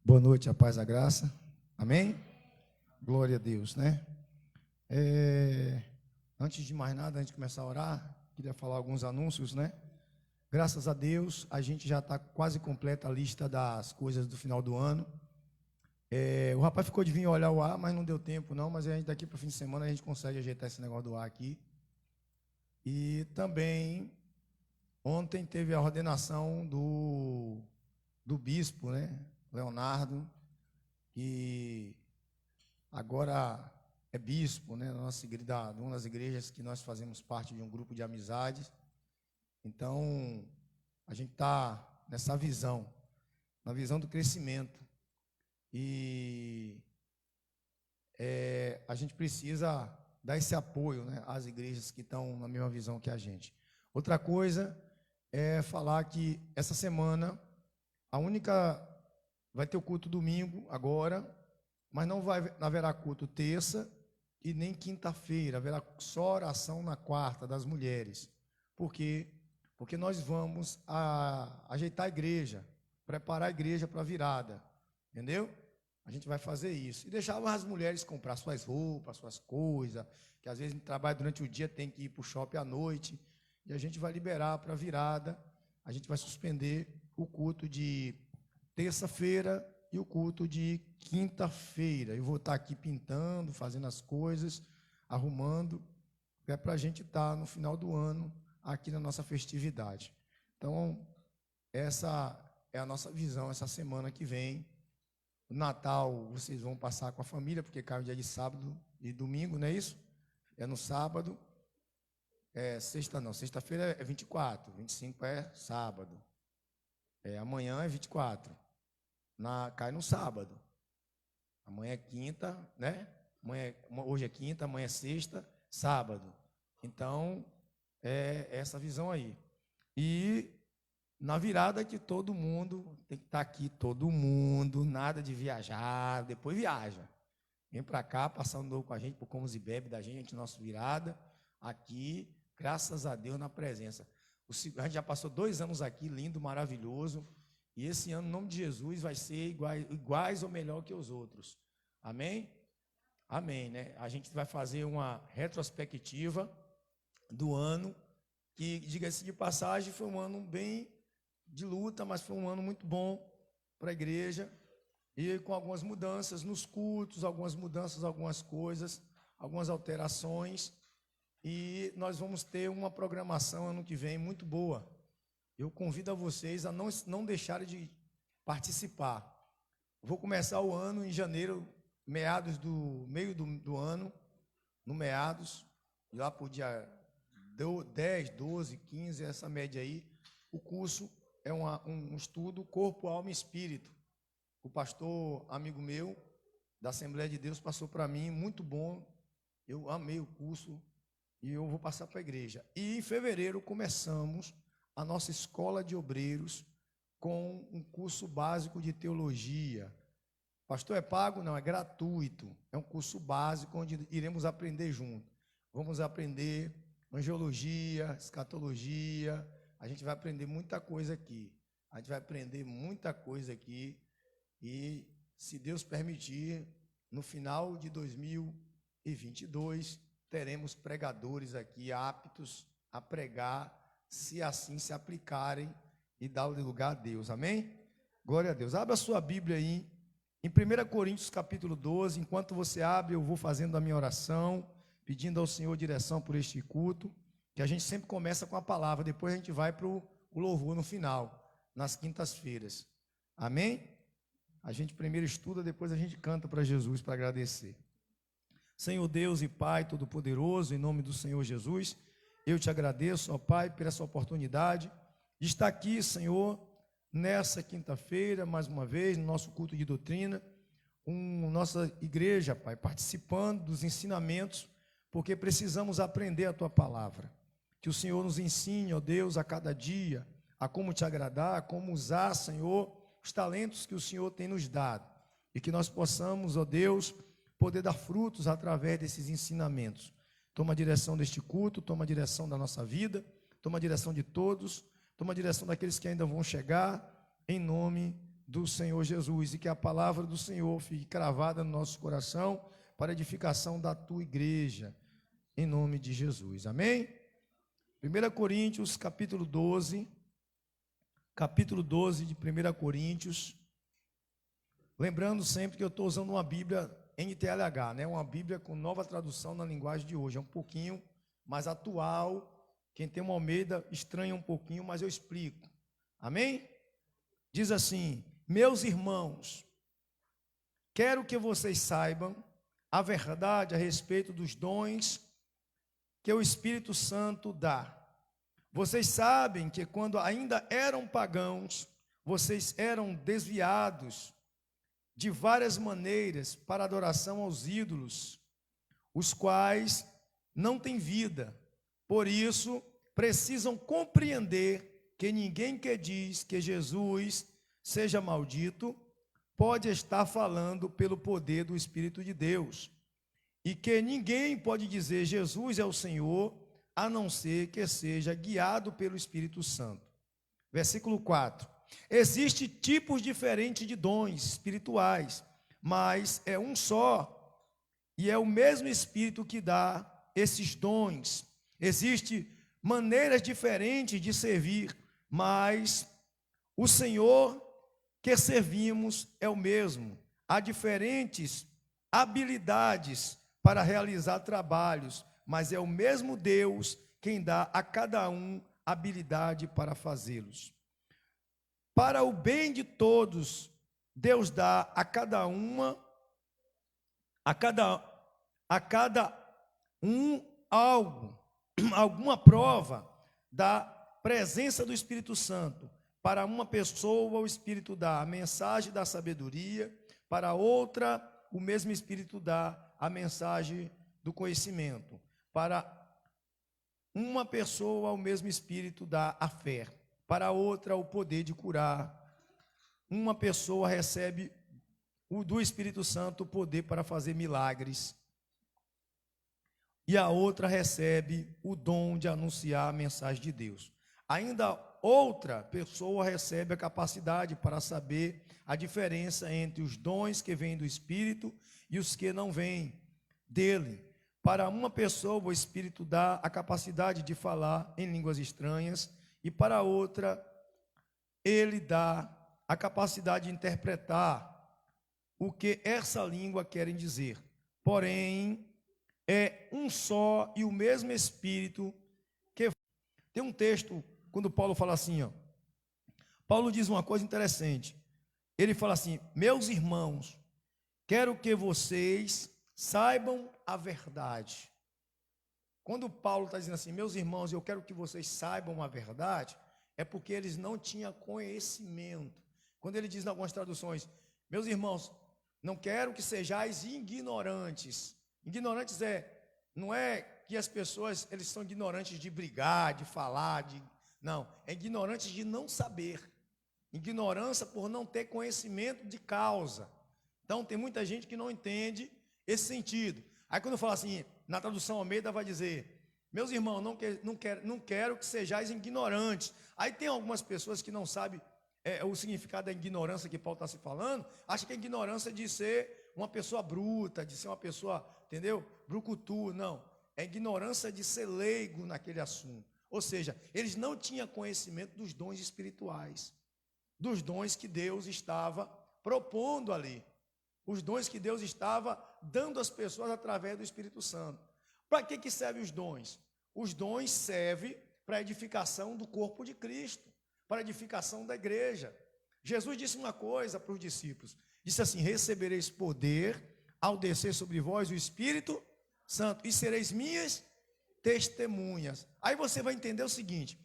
Boa noite, a paz, a graça. Amém? Glória a Deus, né? Antes de mais nada, antes de começar a orar, queria falar alguns anúncios, né? Graças a Deus, a gente já está quase completa a lista das coisas do final do ano. O rapaz ficou de vir olhar o ar, mas não deu tempo não, mas a gente daqui para o fim de semana a gente consegue ajeitar esse negócio do ar aqui. E também, ontem teve a ordenação do bispo, né? Leonardo, que agora é bispo, né, uma das igrejas que nós fazemos parte de um grupo de amizades. Então, a gente está nessa visão, na visão do crescimento. E a gente precisa dar esse apoio, né, às igrejas que estão na mesma visão que a gente. Outra coisa é falar que essa semana, vai ter o culto domingo agora, mas não haverá culto terça e nem quinta-feira, haverá só oração na quarta das mulheres. Por quê? Porque nós vamos ajeitar a igreja, preparar a igreja para a virada, entendeu? A gente vai fazer isso. E deixar as mulheres comprar suas roupas, suas coisas, que às vezes trabalha durante o dia, tem que ir para o shopping à noite, e a gente vai liberar para a virada. A gente vai suspender o culto de terça-feira e o culto de quinta-feira. Eu vou estar aqui pintando, fazendo as coisas, arrumando, para a gente estar no final do ano aqui na nossa festividade. Então, essa é a nossa visão essa semana que vem. O Natal vocês vão passar com a família, porque cai um dia de sábado e domingo, não é isso? É no sábado. Sexta-feira é 24, 25 é sábado. Amanhã é 24. Cai no sábado. Amanhã é quinta, né? Hoje é quinta, amanhã é sexta, sábado. Então, é essa visão aí. E na virada que todo mundo tem que estar aqui, todo mundo, nada de viajar, depois viaja. Vem para cá, passar um novo com a gente, por Comes e Bebe da gente, nossa virada, aqui, graças a Deus, na presença. A gente já passou 2 anos aqui, lindo, maravilhoso. E esse ano, em nome de Jesus, vai ser iguais ou melhor que os outros. Amém? Amém, né? A gente vai fazer uma retrospectiva do ano, que, diga-se de passagem, foi um ano bem de luta, mas foi um ano muito bom para a igreja. E com algumas mudanças nos cultos, algumas mudanças, algumas coisas, algumas alterações. E nós vamos ter uma programação ano que vem muito boa. Eu convido a vocês a não deixarem de participar. Vou começar o ano em janeiro, meio do ano, no meados, lá por dia 10, 12, 15, essa média aí. O curso é um estudo corpo, alma e espírito. O pastor, amigo meu, da Assembleia de Deus, passou para mim, muito bom. Eu amei o curso e eu vou passar para a igreja. E em fevereiro começamos a nossa escola de obreiros com um curso básico de teologia. Pastor, é pago? Não, é gratuito. É um curso básico onde iremos aprender junto. Vamos aprender angiologia, escatologia. A gente vai aprender muita coisa aqui. E, se Deus permitir, no final de 2022, teremos pregadores aqui aptos a pregar, se assim se aplicarem e dar lugar a Deus, amém? Glória a Deus. Abra a sua Bíblia aí, em 1 Coríntios capítulo 12, enquanto você abre, eu vou fazendo a minha oração, pedindo ao Senhor direção por este culto, que a gente sempre começa com a palavra, depois a gente vai para o louvor no final, nas quintas-feiras, amém? A gente primeiro estuda, depois a gente canta para Jesus, para agradecer. Senhor Deus e Pai Todo-Poderoso, em nome do Senhor Jesus, eu te agradeço, ó Pai, por essa oportunidade de estar aqui, Senhor, nessa quinta-feira, mais uma vez, no nosso culto de doutrina, nossa igreja, Pai, participando dos ensinamentos, porque precisamos aprender a Tua palavra. Que o Senhor nos ensine, ó Deus, a cada dia, a como te agradar, a como usar, Senhor, os talentos que o Senhor tem nos dado. E que nós possamos, ó Deus, poder dar frutos através desses ensinamentos. Toma a direção deste culto, toma a direção da nossa vida, toma a direção de todos, toma a direção daqueles que ainda vão chegar, em nome do Senhor Jesus e que a palavra do Senhor fique cravada no nosso coração para a edificação da tua igreja, em nome de Jesus. Amém? 1 Coríntios, capítulo 12 de 1 Coríntios. Lembrando sempre que eu estou usando uma Bíblia NTLH, né? Uma Bíblia com nova tradução na linguagem de hoje. É um pouquinho mais atual. Quem tem uma Almeida estranha um pouquinho, mas eu explico. Amém? Diz assim: meus irmãos, quero que vocês saibam a verdade a respeito dos dons que o Espírito Santo dá. Vocês sabem que quando ainda eram pagãos, vocês eram desviados de várias maneiras para adoração aos ídolos, os quais não têm vida. Por isso, precisam compreender que ninguém que diz que Jesus seja maldito pode estar falando pelo poder do Espírito de Deus. E que ninguém pode dizer Jesus é o Senhor, a não ser que seja guiado pelo Espírito Santo. Versículo 4. Existem tipos diferentes de dons espirituais, mas é um só, e é o mesmo Espírito que dá esses dons. Existem maneiras diferentes de servir, mas o Senhor que servimos é o mesmo. Há diferentes habilidades para realizar trabalhos, mas é o mesmo Deus quem dá a cada um habilidade para fazê-los. Para o bem de todos, Deus dá a cada um algo, alguma prova da presença do Espírito Santo. Para uma pessoa, o Espírito dá a mensagem da sabedoria, para outra, o mesmo Espírito dá a mensagem do conhecimento. Para uma pessoa, o mesmo Espírito dá a fé. Para outra, o poder de curar. Uma pessoa recebe do Espírito Santo o poder para fazer milagres. E a outra recebe o dom de anunciar a mensagem de Deus. Ainda outra pessoa recebe a capacidade para saber a diferença entre os dons que vêm do Espírito e os que não vêm dele. Para uma pessoa, o Espírito dá a capacidade de falar em línguas estranhas, e para outra, ele dá a capacidade de interpretar o que essa língua quer dizer. Porém, é um só e o mesmo Espírito que... Tem um texto, quando Paulo fala assim, ó, Paulo diz uma coisa interessante. Ele fala assim: meus irmãos, quero que vocês saibam a verdade. Quando Paulo está dizendo assim, meus irmãos, eu quero que vocês saibam a verdade, é porque eles não tinham conhecimento. Quando ele diz em algumas traduções, meus irmãos, não quero que sejais ignorantes. Ignorantes não é que as pessoas, eles são ignorantes de brigar, de falar, não, é ignorantes de não saber. Ignorância por não ter conhecimento de causa. Então tem muita gente que não entende esse sentido. Aí quando eu falo assim, na tradução Almeida vai dizer, meus irmãos, não quero que sejais ignorantes. Aí tem algumas pessoas que não sabem o significado da ignorância que Paulo está se falando, acham que a ignorância de ser uma pessoa bruta, de ser uma pessoa, entendeu? Brucutu, não. É ignorância de ser leigo naquele assunto. Ou seja, eles não tinham conhecimento dos dons espirituais, dos dons que Deus estava propondo ali. Os dons que Deus estava dando às pessoas através do Espírito Santo. Para que servem os dons? Os dons servem para a edificação do corpo de Cristo, para a edificação da igreja. Jesus disse uma coisa para os discípulos, disse assim, recebereis poder ao descer sobre vós o Espírito Santo, e sereis minhas testemunhas. Aí você vai entender o seguinte,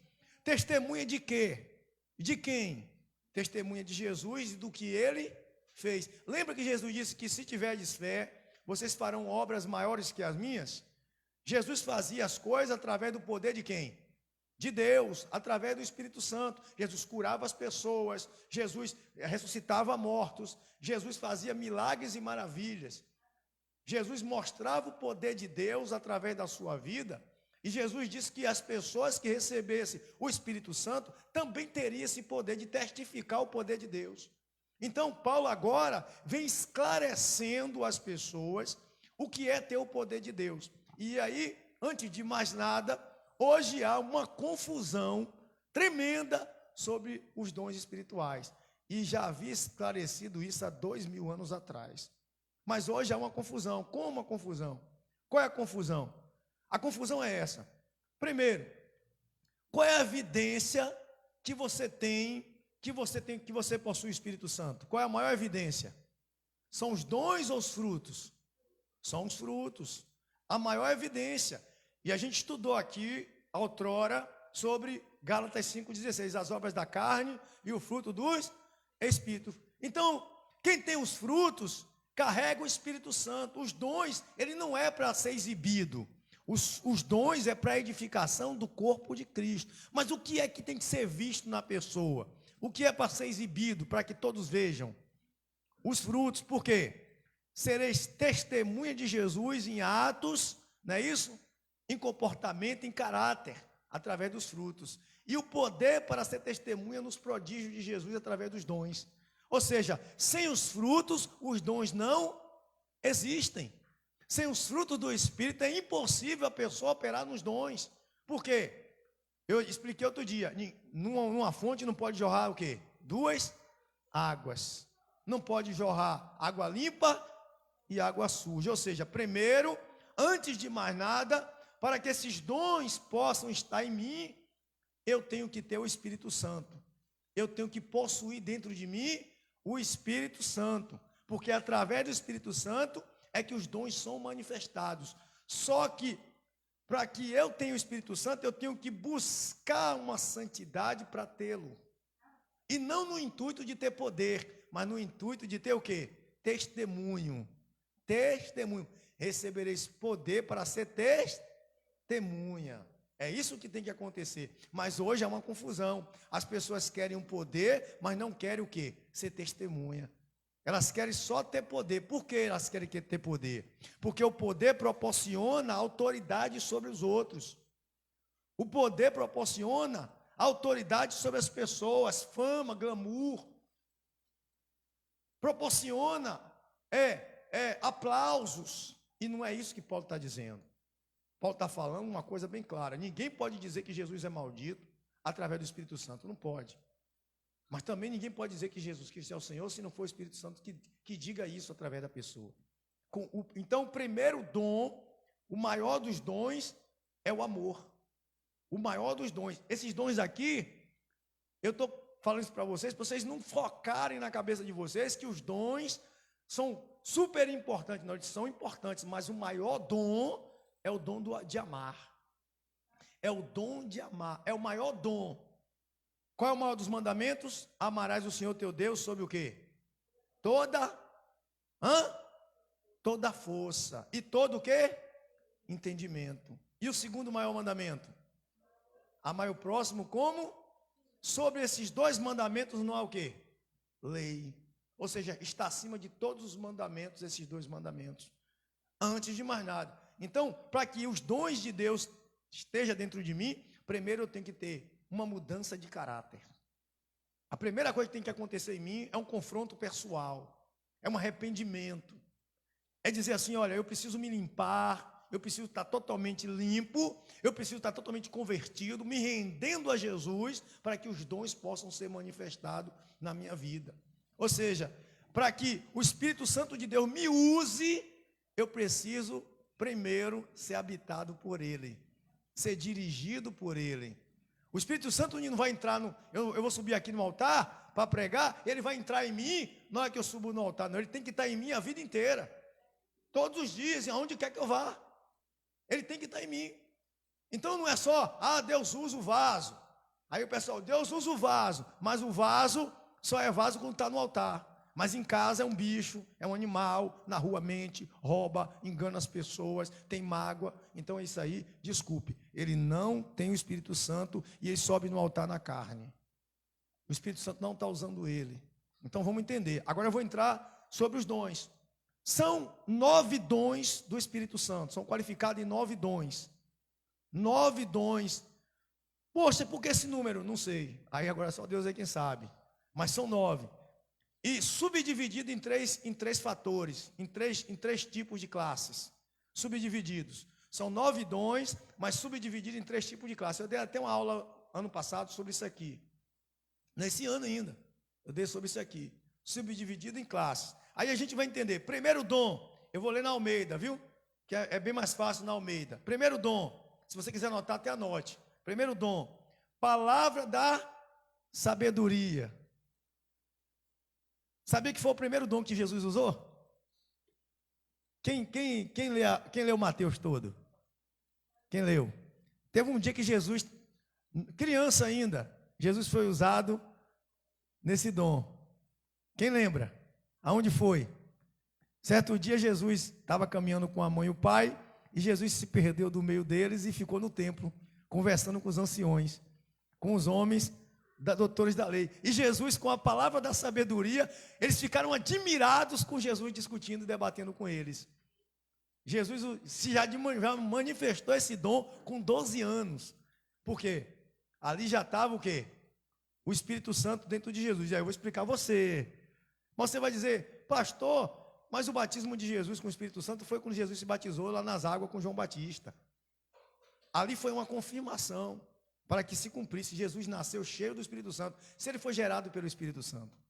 testemunha de quê? De quem? Testemunha de Jesus e do que ele fez. Lembra que Jesus disse que se tiverdes fé, vocês farão obras maiores que as minhas? Jesus fazia as coisas através do poder de quem? De Deus, através do Espírito Santo. Jesus curava as pessoas, Jesus ressuscitava mortos, Jesus fazia milagres e maravilhas. Jesus mostrava o poder de Deus através da sua vida, e Jesus disse que as pessoas que recebessem o Espírito Santo também teriam esse poder de testificar o poder de Deus. Então, Paulo agora vem esclarecendo às pessoas o que é ter o poder de Deus. E aí, antes de mais nada, hoje há uma confusão tremenda sobre os dons espirituais. E já havia esclarecido isso há 2000 anos atrás. Mas hoje há uma confusão. Como uma confusão? Qual é a confusão? A confusão é essa. Primeiro, qual é a evidência que você tem, que você possui o Espírito Santo? Qual é a maior evidência? São os dons ou os frutos? São os frutos. A maior evidência. E a gente estudou aqui, outrora, sobre Gálatas 5,16, as obras da carne e o fruto dos Espíritos. Então, quem tem os frutos, carrega o Espírito Santo. Os dons, ele não é para ser exibido. Os dons é para a edificação do corpo de Cristo. Mas o que é que tem que ser visto na pessoa? O que é para ser exibido, para que todos vejam? Os frutos, por quê? Sereis testemunha de Jesus em atos, não é isso? Em comportamento, em caráter, através dos frutos. E o poder para ser testemunha nos prodígios de Jesus através dos dons. Ou seja, sem os frutos, os dons não existem. Sem os frutos do Espírito, é impossível a pessoa operar nos dons. Por quê? Eu expliquei outro dia, numa fonte não pode jorrar o quê? 2 águas. Não pode jorrar água limpa e água suja. Ou seja, primeiro, antes de mais nada, para que esses dons possam estar em mim, eu tenho que ter o Espírito Santo. Eu tenho que possuir dentro de mim o Espírito Santo. Porque através do Espírito Santo é que os dons são manifestados. Só que, para que eu tenha o Espírito Santo, eu tenho que buscar uma santidade para tê-lo. E não no intuito de ter poder, mas no intuito de ter o quê? Testemunho. Testemunho. Recebereis poder para ser testemunha. É isso que tem que acontecer. Mas hoje é uma confusão. As pessoas querem um poder, mas não querem o quê? Ser testemunha. Elas querem só ter poder. Por que elas querem ter poder? Porque o poder proporciona autoridade sobre os outros. O poder proporciona autoridade sobre as pessoas, fama, glamour. Proporciona aplausos. E não é isso que Paulo está dizendo. Paulo está falando uma coisa bem clara. Ninguém pode dizer que Jesus é maldito através do Espírito Santo. Não pode. Mas também ninguém pode dizer que Jesus Cristo é o Senhor se não for o Espírito Santo que diga isso através da pessoa. Então, o primeiro dom, o maior dos dons, é o amor. O maior dos dons. Esses dons aqui, eu estou falando isso para vocês não focarem na cabeça de vocês que os dons são super importantes. Não, eles são importantes, mas o maior dom é o dom de amar. É o dom de amar. É o maior dom. Qual é o maior dos mandamentos? Amarás o Senhor teu Deus sobre o quê? Toda força. E todo o quê? Entendimento. E o segundo maior mandamento? Amar o próximo como? Sobre esses 2 mandamentos não há o quê? Lei. Ou seja, está acima de todos os mandamentos, esses 2 mandamentos. Antes de mais nada. Então, para que os dons de Deus estejam dentro de mim, primeiro eu tenho que ter uma mudança de caráter. A primeira coisa que tem que acontecer em mim é um confronto pessoal, é um arrependimento. É dizer assim, olha, eu preciso me limpar, eu preciso estar totalmente limpo, eu preciso estar totalmente convertido, me rendendo a Jesus, para que os dons possam ser manifestados na minha vida. Ou seja, para que o Espírito Santo de Deus me use, eu preciso primeiro ser habitado por Ele, ser dirigido por Ele. O Espírito Santo não vai entrar eu vou subir aqui no altar para pregar, ele vai entrar em mim na hora que eu subo no altar. Não, ele tem que estar em mim a vida inteira. Todos os dias, aonde quer que eu vá. Ele tem que estar em mim. Então não é só, Deus usa o vaso. Aí o pessoal, Deus usa o vaso, mas o vaso só é vaso quando está no altar. Mas em casa é um bicho, é um animal, na rua mente, rouba, engana as pessoas, tem mágoa. Então é isso aí, desculpe, ele não tem o Espírito Santo e ele sobe no altar na carne. O Espírito Santo não está usando ele. Então vamos entender. Agora eu vou entrar sobre os dons. São 9 dons do Espírito Santo, são qualificados em 9 dons. 9 dons. Poxa, por que esse número? Não sei. Aí agora só Deus é quem sabe. Mas são 9. E subdividido em três fatores, em três tipos de classes, subdivididos. São 9 dons, mas subdividido em 3 tipos de classes. Eu dei até uma aula ano passado sobre isso aqui. Nesse ano ainda, eu dei sobre isso aqui. Subdividido em classes. Aí a gente vai entender. Primeiro dom, eu vou ler na Almeida, viu? Que é bem mais fácil na Almeida. Primeiro dom, se você quiser anotar, até anote. Primeiro dom, palavra da sabedoria. Sabia que foi o primeiro dom que Jesus usou? Quem leu Mateus todo? Quem leu? Teve um dia que Jesus, criança ainda, Jesus foi usado nesse dom. Quem lembra? Aonde foi? Certo dia Jesus estava caminhando com a mãe e o pai, e Jesus se perdeu do meio deles e ficou no templo, conversando com os anciões, com os homens, doutores da lei. E Jesus, com a palavra da sabedoria, eles ficaram admirados com Jesus discutindo e debatendo com eles. Jesus já manifestou esse dom com 12 anos. Por quê? Ali já estava o quê? O Espírito Santo dentro de Jesus. E aí eu vou explicar a você. Você vai dizer, pastor, mas o batismo de Jesus com o Espírito Santo foi quando Jesus se batizou lá nas águas com João Batista. Ali foi uma confirmação para que se cumprisse. Jesus nasceu cheio do Espírito Santo. Se ele foi gerado pelo Espírito Santo.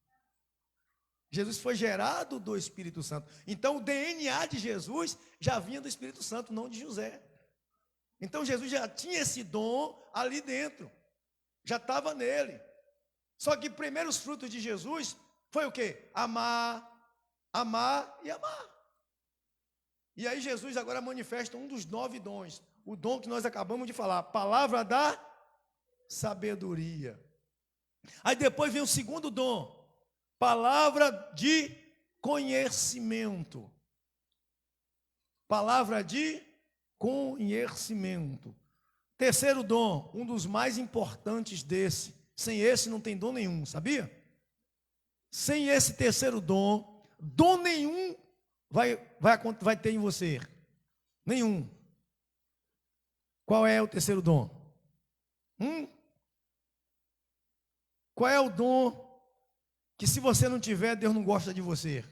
Jesus foi gerado do Espírito Santo. Então o DNA de Jesus já vinha do Espírito Santo, não de José. Então Jesus já tinha esse dom ali dentro. Já estava nele. Só que primeiros frutos de Jesus foi o quê? Amar, amar e amar. E aí Jesus agora manifesta um dos 9 dons. O dom que nós acabamos de falar. Palavra da sabedoria. Aí depois vem o segundo dom. Palavra de conhecimento. Palavra de conhecimento. Terceiro dom, um dos mais importantes desse. Sem esse não tem dom nenhum, sabia? Sem esse terceiro dom, dom nenhum vai ter em você. Nenhum. Qual é o terceiro dom? Qual é o dom que se você não tiver, Deus não gosta de você?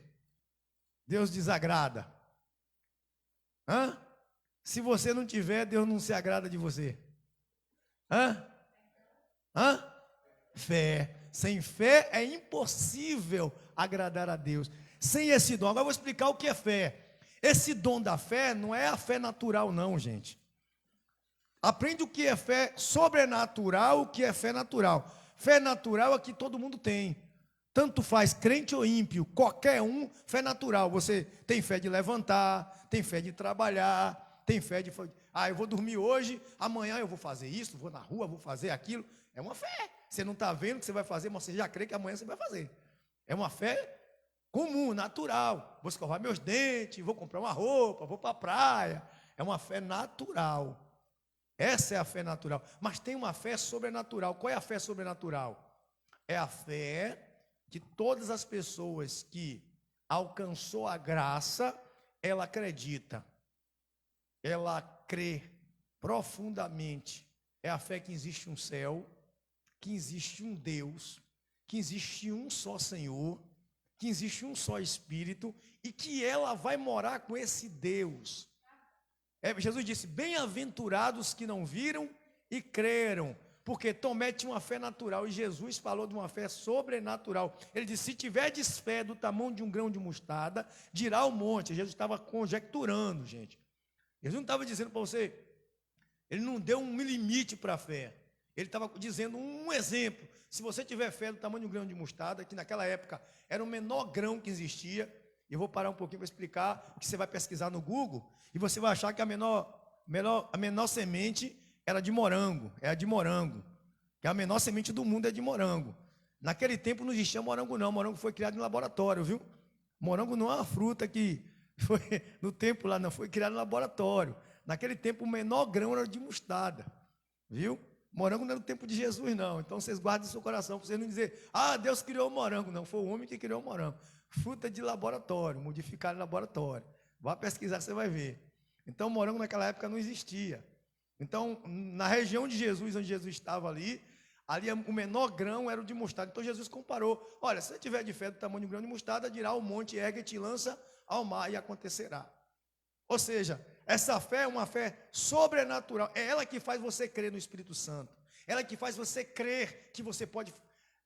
Deus desagrada. Se você não tiver, Deus não se agrada de você. Fé. Sem fé é impossível agradar a Deus. Sem esse dom. Agora eu vou explicar o que é fé. Esse dom da fé não é a fé natural não, gente. Aprende o que é fé sobrenatural, o que é fé natural. Fé natural é que todo mundo tem. Tanto faz crente ou ímpio, qualquer um, fé natural. Você tem fé de levantar, tem fé de trabalhar, tem fé de... eu vou dormir hoje, amanhã eu vou fazer isso, vou na rua, vou fazer aquilo. É uma fé. Você não está vendo o que você vai fazer, mas você já crê que amanhã você vai fazer. É uma fé comum, natural. Vou escovar meus dentes, vou comprar uma roupa, vou para a praia. É uma fé natural. Essa é a fé natural. Mas tem uma fé sobrenatural. Qual é a fé sobrenatural? É a fé que todas as pessoas que alcançou a graça, ela acredita. Ela crê profundamente. É a fé que existe um céu, que existe um Deus, que existe um só Senhor, que existe um só Espírito e que ela vai morar com esse Deus. Jesus disse, bem-aventurados que não viram e creram, porque Tomé tinha uma fé natural e Jesus falou de uma fé sobrenatural. Ele disse, se tiverdes fé do tamanho de um grão de mostarda, dirá ao monte. Jesus estava conjecturando, gente. Jesus não estava dizendo para você, ele não deu um limite para a fé. Ele estava dizendo um exemplo. Se você tiver fé do tamanho de um grão de mostarda, que naquela época era o menor grão que existia, eu vou parar um pouquinho para explicar, que você vai pesquisar no Google, e você vai achar que a menor semente era de morango, é a de morango, que a menor semente do mundo é de morango. Naquele tempo não existia morango não, morango foi criado em laboratório, viu? Morango não é uma fruta que foi no tempo lá, não, foi criado em laboratório. Naquele tempo o menor grão era de mostarda, viu? Morango não é do tempo de Jesus não, então vocês guardem no seu coração, para vocês não dizer, Deus criou o morango, não, foi o homem que criou o morango. Fruta de laboratório, modificada em laboratório. Vá pesquisar, você vai ver. Então, morango naquela época não existia. Então, na região de Jesus, onde Jesus estava ali, Ali o menor grão era o de mostarda. Então Jesus comparou: olha, se você tiver de fé do tamanho de um grão de mostarda, dirá ao monte, ergue-te e lança ao mar, e acontecerá. Ou seja, essa fé é uma fé sobrenatural. É ela que faz você crer no Espírito Santo. Ela que faz você crer que você pode,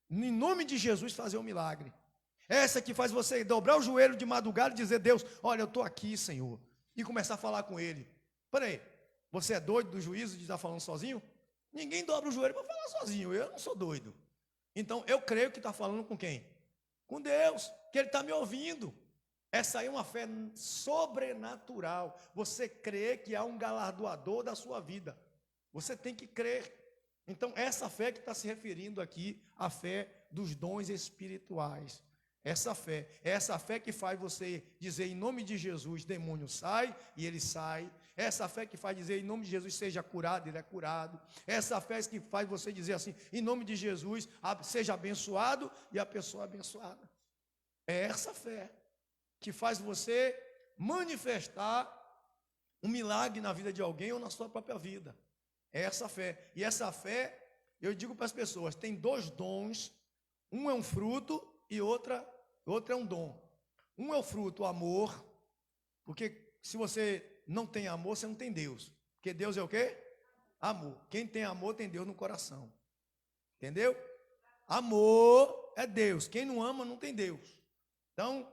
em nome de Jesus, fazer um milagre. Essa que faz você dobrar o joelho de madrugada e dizer: Deus, olha, eu estou aqui, Senhor. E começar a falar com Ele. Peraí, você é doido do juízo de estar falando sozinho? Ninguém dobra o joelho para falar sozinho, eu não sou doido. Então, eu creio que está falando com quem? Com Deus, que Ele está me ouvindo. Essa aí é uma fé sobrenatural. Você crê que há um galardoador da sua vida. Você tem que crer. Então, essa fé que está se referindo aqui, a fé dos dons espirituais. Essa fé, é essa fé que faz você dizer em nome de Jesus, demônio sai, e ele sai. Essa fé que faz dizer em nome de Jesus, seja curado, ele é curado. Essa fé que faz você dizer assim, em nome de Jesus, seja abençoado, e a pessoa é abençoada. É essa fé que faz você manifestar um milagre na vida de alguém ou na sua própria vida. É essa fé. E essa fé, eu digo para as pessoas, tem dois dons. Um é um fruto e outro é um dom. Um é o fruto, o amor, porque se você não tem amor, você não tem Deus. Porque Deus é o quê? Amor. Quem tem amor tem Deus no coração. Entendeu? Amor é Deus. Quem não ama não tem Deus. Então,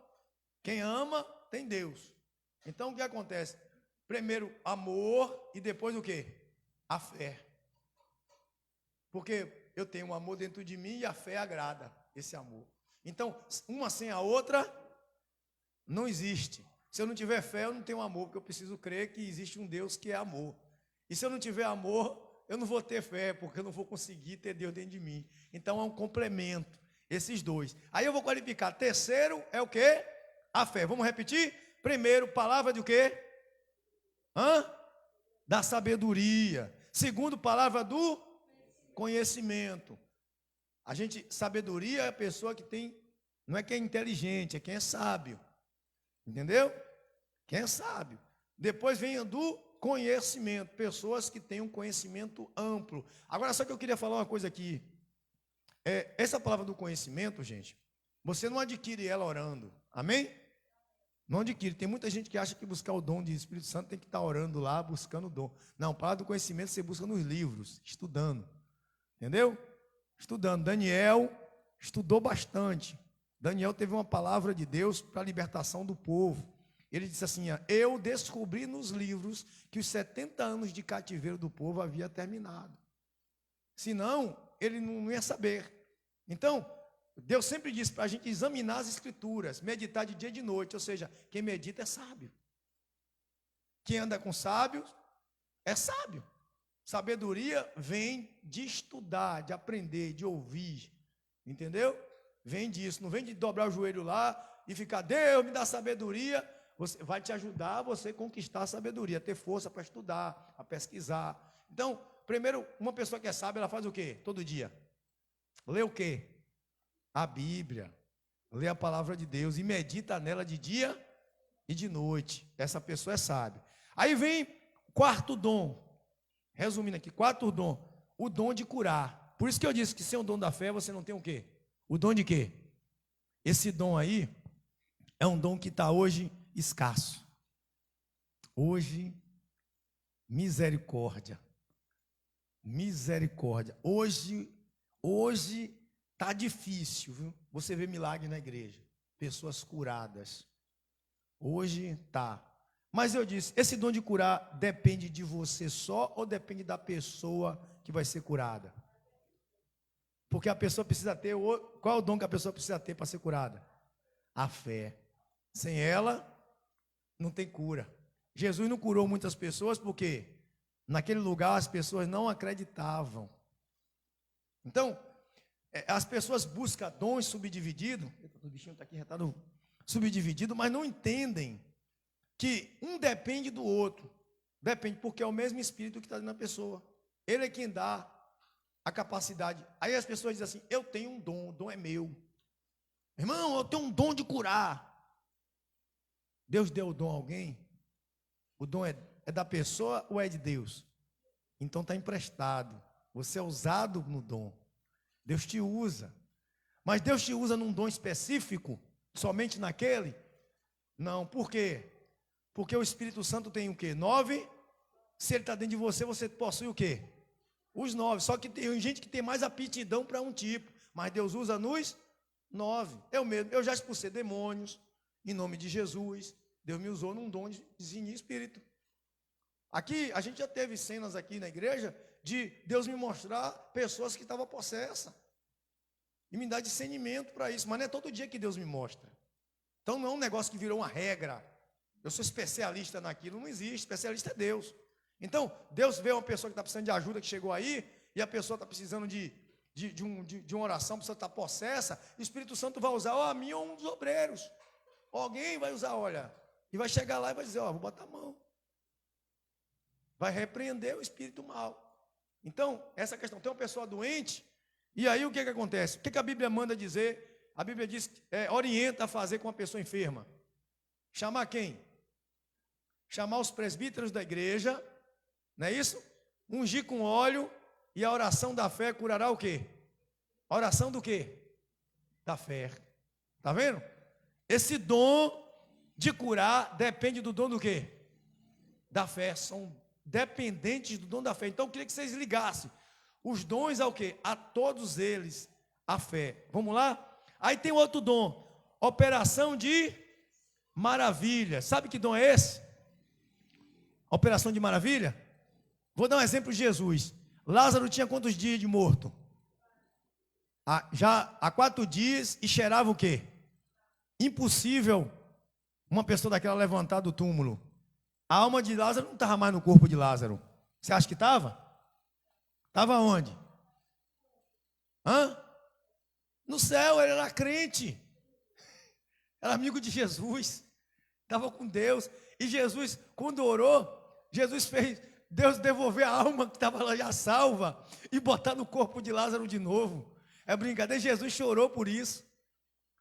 quem ama tem Deus. Então, o que acontece? Primeiro amor e depois o quê? A fé. Porque eu tenho um amor dentro de mim e a fé agrada esse amor. Então, uma sem a outra não existe. Se eu não tiver fé, eu não tenho amor, porque eu preciso crer que existe um Deus que é amor. E se eu não tiver amor, eu não vou ter fé, porque eu não vou conseguir ter Deus dentro de mim. Então, é um complemento, esses dois. Aí eu vou qualificar. Terceiro é o quê? A fé. Vamos repetir? Primeiro, palavra de o quê? Da sabedoria. Segundo, palavra do conhecimento. Sabedoria é a pessoa que tem, não é quem é inteligente, é quem é sábio. Entendeu? Quem é sábio. Depois vem do conhecimento, pessoas que têm um conhecimento amplo. Agora, só que eu queria falar uma coisa aqui. Essa palavra do conhecimento, gente, você não adquire ela orando. Amém? Não adquire. Tem muita gente que acha que buscar o dom de Espírito Santo tem que estar orando lá, buscando o dom. Não, a palavra do conhecimento você busca nos livros, estudando. Entendeu? Estudando. Daniel estudou bastante. Daniel teve uma palavra de Deus para a libertação do povo. Ele disse assim: eu descobri nos livros que os 70 anos de cativeiro do povo havia terminado. Senão, ele não ia saber. Então, Deus sempre disse para a gente examinar as escrituras, meditar de dia e de noite. Ou seja, quem medita é sábio. Quem anda com sábios é sábio. Sabedoria vem de estudar, de aprender, de ouvir. Entendeu? Vem disso. Não vem de dobrar o joelho lá e ficar: Deus me dá sabedoria. Vai te ajudar a você conquistar a sabedoria, ter força para estudar, a pesquisar. Então, primeiro, uma pessoa que é sábia, ela faz o quê? Todo dia. Lê o quê? A Bíblia. Lê a palavra de Deus e medita nela de dia e de noite. Essa pessoa é sábia. Aí vem o quarto dom. Resumindo aqui, quarto dom. O dom de curar. Por isso que eu disse que sem o dom da fé você não tem o quê? O dom de quê? Esse dom aí é um dom que está hoje escasso. Hoje, misericórdia. Misericórdia. Hoje está difícil, viu? Você vê milagre na igreja. Pessoas curadas. Hoje está. Mas eu disse, esse dom de curar depende de você só ou depende da pessoa que vai ser curada? Porque a pessoa precisa ter, qual é o dom que a pessoa precisa ter para ser curada? A fé. Sem ela, não tem cura. Jesus não curou muitas pessoas porque naquele lugar as pessoas não acreditavam. Então, as pessoas buscam dons subdivididos, o bichinho está aqui retado, subdividido, mas não entendem que um depende do outro. Depende, porque é o mesmo Espírito que está na pessoa. Ele é quem dá a capacidade. Aí as pessoas dizem assim: eu tenho um dom, o dom é meu. Irmão, eu tenho um dom de curar. Deus deu o dom a alguém? O dom é da pessoa ou é de Deus? Então está emprestado. Você é usado no dom. Deus te usa. Mas Deus te usa num dom específico, somente naquele? Não. Por quê? Porque o Espírito Santo tem o quê? 9. Se ele está dentro de você, você possui o quê? Os 9. Só que tem gente que tem mais aptidão para um tipo. Mas Deus usa nos 9. Eu mesmo, eu já expulsei demônios, em nome de Jesus. Deus me usou num dom de discernir espírito. Aqui, a gente já teve cenas aqui na igreja de Deus me mostrar pessoas que estavam possessas. E me dar discernimento para isso. Mas não é todo dia que Deus me mostra. Então não é um negócio que virou uma regra. Eu sou especialista naquilo. Não existe. Especialista é Deus. Então, Deus vê uma pessoa que está precisando de ajuda, que chegou aí, e a pessoa está precisando de uma oração, a pessoa está possessa, o Espírito Santo vai usar, a mim ou um dos obreiros. Alguém vai usar, olha, e vai chegar lá e vai dizer, vou botar a mão. Vai repreender o espírito mal. Então, essa questão, tem uma pessoa doente, e aí o que acontece? O que a Bíblia manda dizer? A Bíblia diz, orienta a fazer com uma pessoa enferma. Chamar quem? Chamar os presbíteros da igreja, não é isso? Ungir com óleo, e a oração da fé curará o quê? A oração do quê? Da fé. Está vendo? Esse dom de curar depende do dom do quê? Da fé. São dependentes do dom da fé. Então eu queria que vocês ligassem. Os dons ao quê? A todos eles a fé. Vamos lá? Aí tem outro dom. Operação de maravilha. Sabe que dom é esse? Operação de maravilha? Vou dar um exemplo de Jesus. Lázaro tinha quantos dias de morto? Já há 4 dias e cheirava o quê? Impossível uma pessoa daquela levantar do túmulo. A alma de Lázaro não estava mais no corpo de Lázaro. Você acha que estava? Estava onde? No céu, ele era crente. Era amigo de Jesus. Estava com Deus. E Jesus, quando orou, Jesus fez Deus devolver a alma que estava lá já salva e botar no corpo de Lázaro de novo. É brincadeira, Jesus chorou por isso.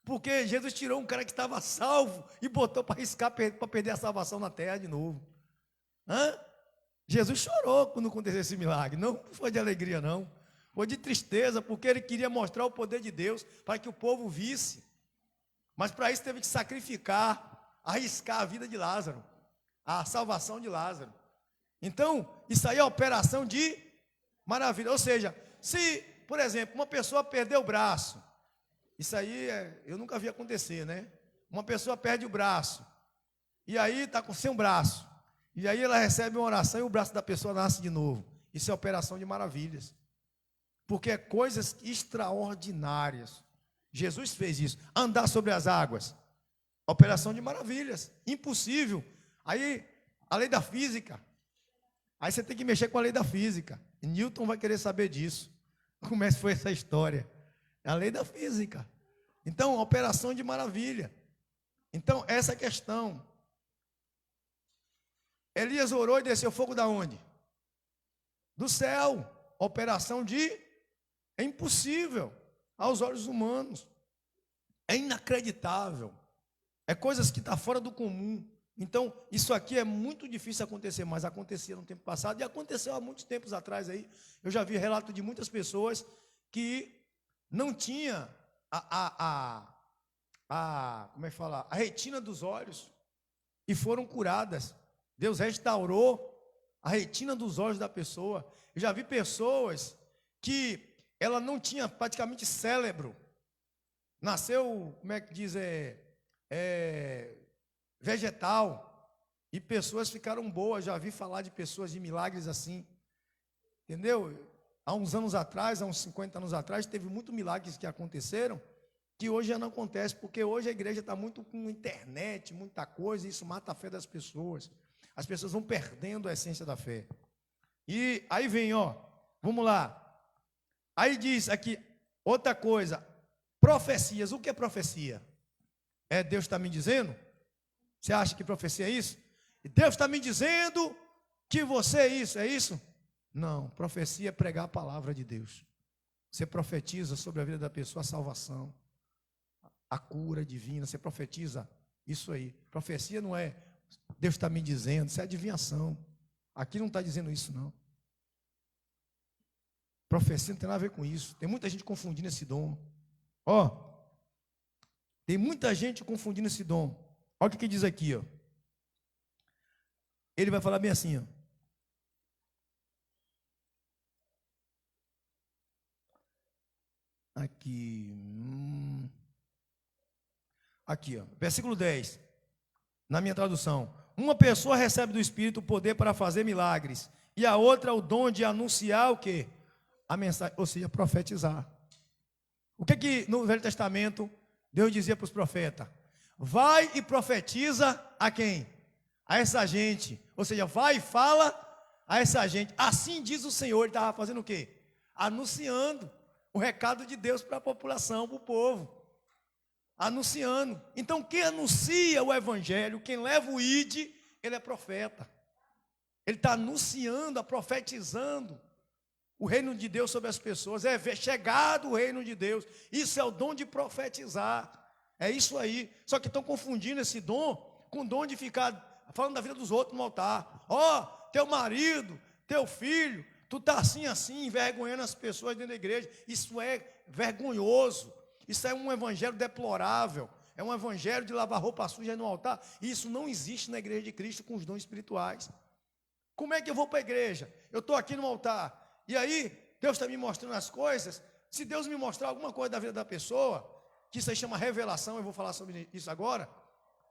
Porque Jesus tirou um cara que estava salvo e botou para arriscar, para perder a salvação na terra de novo. Jesus chorou quando aconteceu esse milagre. Não foi de alegria, não. Foi de tristeza, porque ele queria mostrar o poder de Deus para que o povo visse. Mas para isso teve que sacrificar, arriscar a vida de Lázaro, a salvação de Lázaro. Então, isso aí é operação de maravilha. Ou seja, se, por exemplo, uma pessoa perdeu o braço, isso aí eu nunca vi acontecer, né? Uma pessoa perde o braço, e aí está sem um braço, e aí ela recebe uma oração e o braço da pessoa nasce de novo. Isso é operação de maravilhas. Porque é coisas extraordinárias. Jesus fez isso. Andar sobre as águas. Operação de maravilhas. Impossível. Aí, a lei da física. Aí você tem que mexer com a lei da física. E Newton vai querer saber disso. Como é que foi essa história? É a lei da física. Então, operação de maravilha. Então, essa questão. Elias orou e desceu fogo da onde? Do céu. Operação de... É impossível aos olhos humanos. É inacreditável. É coisas que estão fora do comum. Então, isso aqui é muito difícil acontecer, mas acontecia no tempo passado e aconteceu há muitos tempos atrás aí. Eu já vi relato de muitas pessoas que não tinha como é que fala? A retina dos olhos e foram curadas. Deus restaurou a retina dos olhos da pessoa. Eu já vi pessoas que ela não tinha praticamente cérebro. Nasceu, como é que diz, vegetal, e pessoas ficaram boas. Já vi falar de pessoas de milagres assim, entendeu? Há uns anos atrás, há uns 50 anos atrás, teve muitos milagres que aconteceram, que hoje já não acontece, porque hoje a igreja está muito com internet, muita coisa, e isso mata a fé das pessoas. As pessoas vão perdendo a essência da fé. E aí vem, vamos lá. Aí diz aqui, outra coisa, profecias. O que é profecia? É Deus está me dizendo? Você acha que profecia é isso? E Deus está me dizendo que você é isso? Não, profecia é pregar a palavra de Deus. Você profetiza sobre a vida da pessoa a salvação, a cura divina, você profetiza isso aí. Profecia não é Deus está me dizendo, isso é adivinhação. Aqui não está dizendo isso não. Profecia não tem nada a ver com isso. Tem muita gente confundindo esse dom. Ó, tem muita gente confundindo esse dom. Olha o que diz aqui, ó. Ele vai falar bem assim, ó. Aqui. Aqui, ó. Versículo 10. Na minha tradução. Uma pessoa recebe do Espírito o poder para fazer milagres. E a outra o dom de anunciar o quê? A mensagem, ou seja, profetizar. O que no Velho Testamento Deus dizia para os profetas? Vai e profetiza a quem? A essa gente. Ou seja, vai e fala a essa gente. Assim diz o Senhor. Ele estava fazendo o quê? Anunciando o recado de Deus para a população, para o povo. Anunciando. Então quem anuncia o evangelho, quem leva o ID, ele é profeta. Ele está anunciando, profetizando o reino de Deus sobre as pessoas. É chegado o reino de Deus. Isso é o dom de profetizar. É isso aí. Só que estão confundindo esse dom com o dom de ficar falando da vida dos outros no altar. Ó, teu marido, teu filho, tu está assim, envergonhando as pessoas dentro da igreja. Isso é vergonhoso. Isso é um evangelho deplorável. É um evangelho de lavar roupa suja no altar. Isso não existe na igreja de Cristo com os dons espirituais. Como é que eu vou para a igreja? Eu estou aqui no altar. E aí, Deus está me mostrando as coisas. Se Deus me mostrar alguma coisa da vida da pessoa, que isso aí chama revelação, eu vou falar sobre isso agora.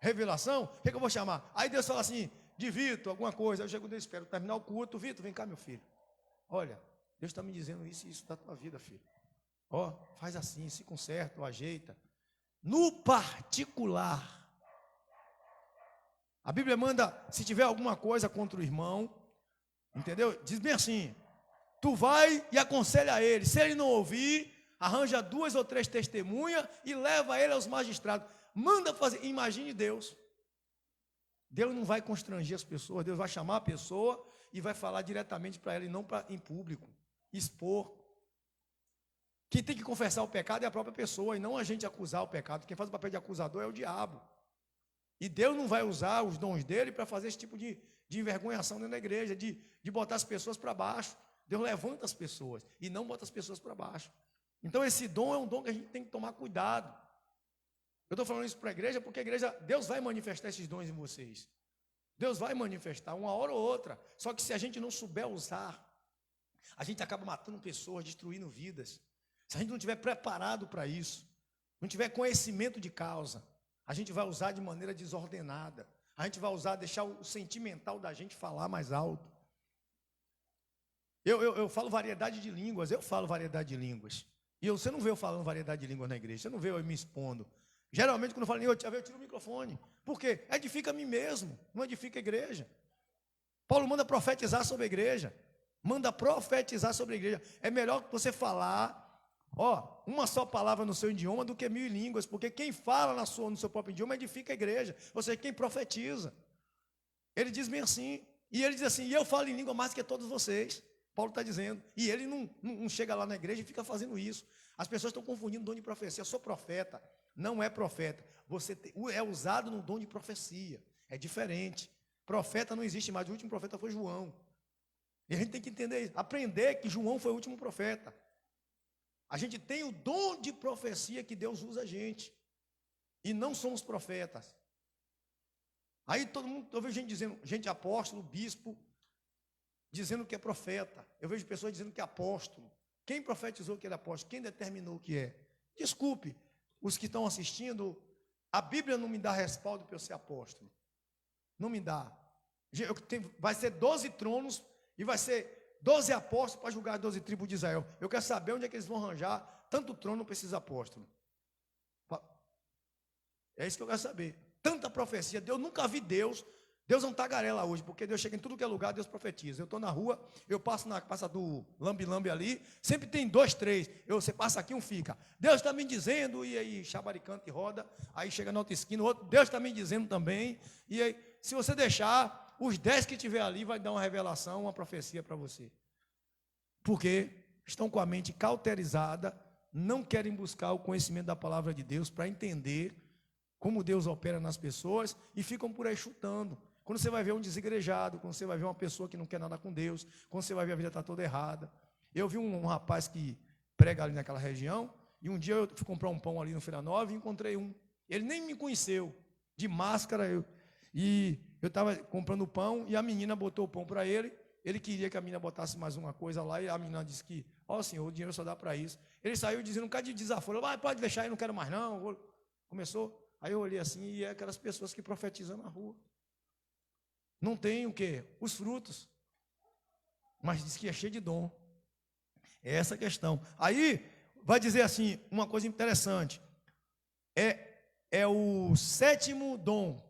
Revelação, o que eu vou chamar? Aí Deus fala assim, de Vitor, alguma coisa. Eu chego e espero terminar o culto. Vitor, vem cá, meu filho. Olha, Deus está me dizendo isso e isso da tua vida, filho. Ó, faz assim, se conserta, ou ajeita. No particular. A Bíblia manda, se tiver alguma coisa contra o irmão, entendeu? Diz bem assim, tu vai e aconselha ele. Se ele não ouvir, arranja 2 ou 3 testemunhas e leva ele aos magistrados. Manda fazer, imagine Deus. Deus não vai constranger as pessoas, Deus vai chamar a pessoa e vai falar diretamente para ela e não em público, expor. Quem tem que confessar o pecado é a própria pessoa e não a gente acusar o pecado. Quem faz o papel de acusador é o diabo. E Deus não vai usar os dons dele para fazer esse tipo de envergonhação dentro da igreja, de botar as pessoas para baixo. Deus levanta as pessoas e não bota as pessoas para baixo. Então esse dom é um dom que a gente tem que tomar cuidado. Eu estou falando isso para a igreja porque a igreja, Deus vai manifestar esses dons em vocês. Deus vai manifestar uma hora ou outra. Só que se a gente não souber usar, a gente acaba matando pessoas, destruindo vidas. Se a gente não estiver preparado para isso, não tiver conhecimento de causa, a gente vai usar de maneira desordenada. A gente vai usar, deixar o sentimental da gente falar mais alto. Eu falo variedade de línguas, eu falo variedade de línguas. E você não vê eu falando variedade de línguas na igreja, você não vê eu me expondo. Geralmente quando eu falo, eu tiro o microfone. Por quê? Edifica a mim mesmo, não edifica a igreja. Paulo manda profetizar sobre a igreja. Manda profetizar sobre a igreja. É melhor que você falar, uma só palavra no seu idioma do que 1000 línguas, porque quem fala no seu próprio idioma edifica a igreja, ou seja, quem profetiza. Ele diz bem assim, e ele diz assim, e eu falo em língua mais que todos vocês, Paulo está dizendo, e ele não chega lá na igreja e fica fazendo isso. As pessoas estão confundindo o dom de profecia. Eu sou profeta, não é profeta, é usado no dom de profecia, é diferente. Profeta não existe mais, o último profeta foi João, e a gente tem que entender isso, aprender que João foi o último profeta. A gente tem o dom de profecia que Deus usa a gente. E não somos profetas. Aí todo mundo, eu vejo gente dizendo, gente apóstolo, bispo, dizendo que é profeta. Eu vejo pessoas dizendo que é apóstolo. Quem profetizou que ele é apóstolo? Quem determinou que é? Desculpe, os que estão assistindo, a Bíblia não me dá respaldo para eu ser apóstolo. Não me dá. Vai ser 12 tronos e vai ser 12 apóstolos para julgar as 12 tribos de Israel. Eu quero saber onde é que eles vão arranjar tanto trono para esses apóstolos. É isso que eu quero saber. Tanta profecia. Eu nunca vi Deus não tagarela hoje, porque Deus chega em tudo que é lugar, Deus profetiza. Eu estou na rua, eu passo na passa do lambi-lambi ali, sempre tem 2, 3. Você passa aqui, um fica. Deus está me dizendo, e aí chabaricanta e roda, aí chega na outra esquina, o outro, Deus está me dizendo também. E aí, se você deixar, os 10 que tiver ali vai dar uma revelação, uma profecia para você. Porque estão com a mente cauterizada, não querem buscar o conhecimento da palavra de Deus para entender como Deus opera nas pessoas e ficam por aí chutando. Quando você vai ver um desigrejado, quando você vai ver uma pessoa que não quer nada com Deus, quando você vai ver a vida está toda errada. Eu vi um rapaz que prega ali naquela região, e um dia eu fui comprar um pão ali no Feira Nova e encontrei um. Ele nem me conheceu, de máscara. E eu estava comprando pão e a menina botou o pão para ele. Ele queria que a menina botasse mais uma coisa lá, e a menina disse que, senhor, o dinheiro só dá para isso. Ele saiu dizendo um bocado de desaforo. Pode deixar aí, não quero mais não. Começou. Aí eu olhei assim, e é aquelas pessoas que profetizam na rua. Não tem o quê? Os frutos. Mas diz que é cheio de dom. É essa a questão. Aí, vai dizer assim, uma coisa interessante. É o 7º dom.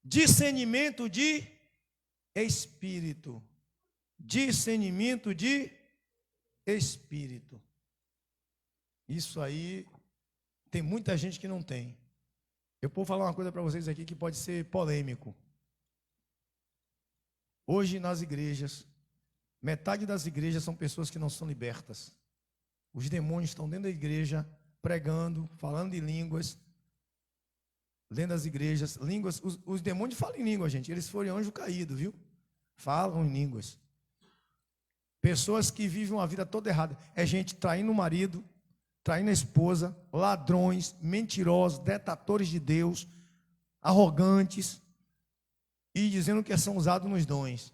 Discernimento de espírito. Discernimento de espírito. Isso aí, tem muita gente que não tem. Eu vou falar uma coisa para vocês aqui que pode ser polêmico. Hoje nas igrejas, metade das igrejas são pessoas que não são libertas. Os demônios estão dentro da igreja, pregando, falando em línguas. Dentro das igrejas, línguas, os demônios falam em língua, gente. Eles foram anjo caído, viu? Falam em línguas. Pessoas que vivem uma vida toda errada. É gente traindo o marido, traindo a esposa, ladrões, mentirosos, detatores de Deus, arrogantes, e dizendo que são usados nos dons.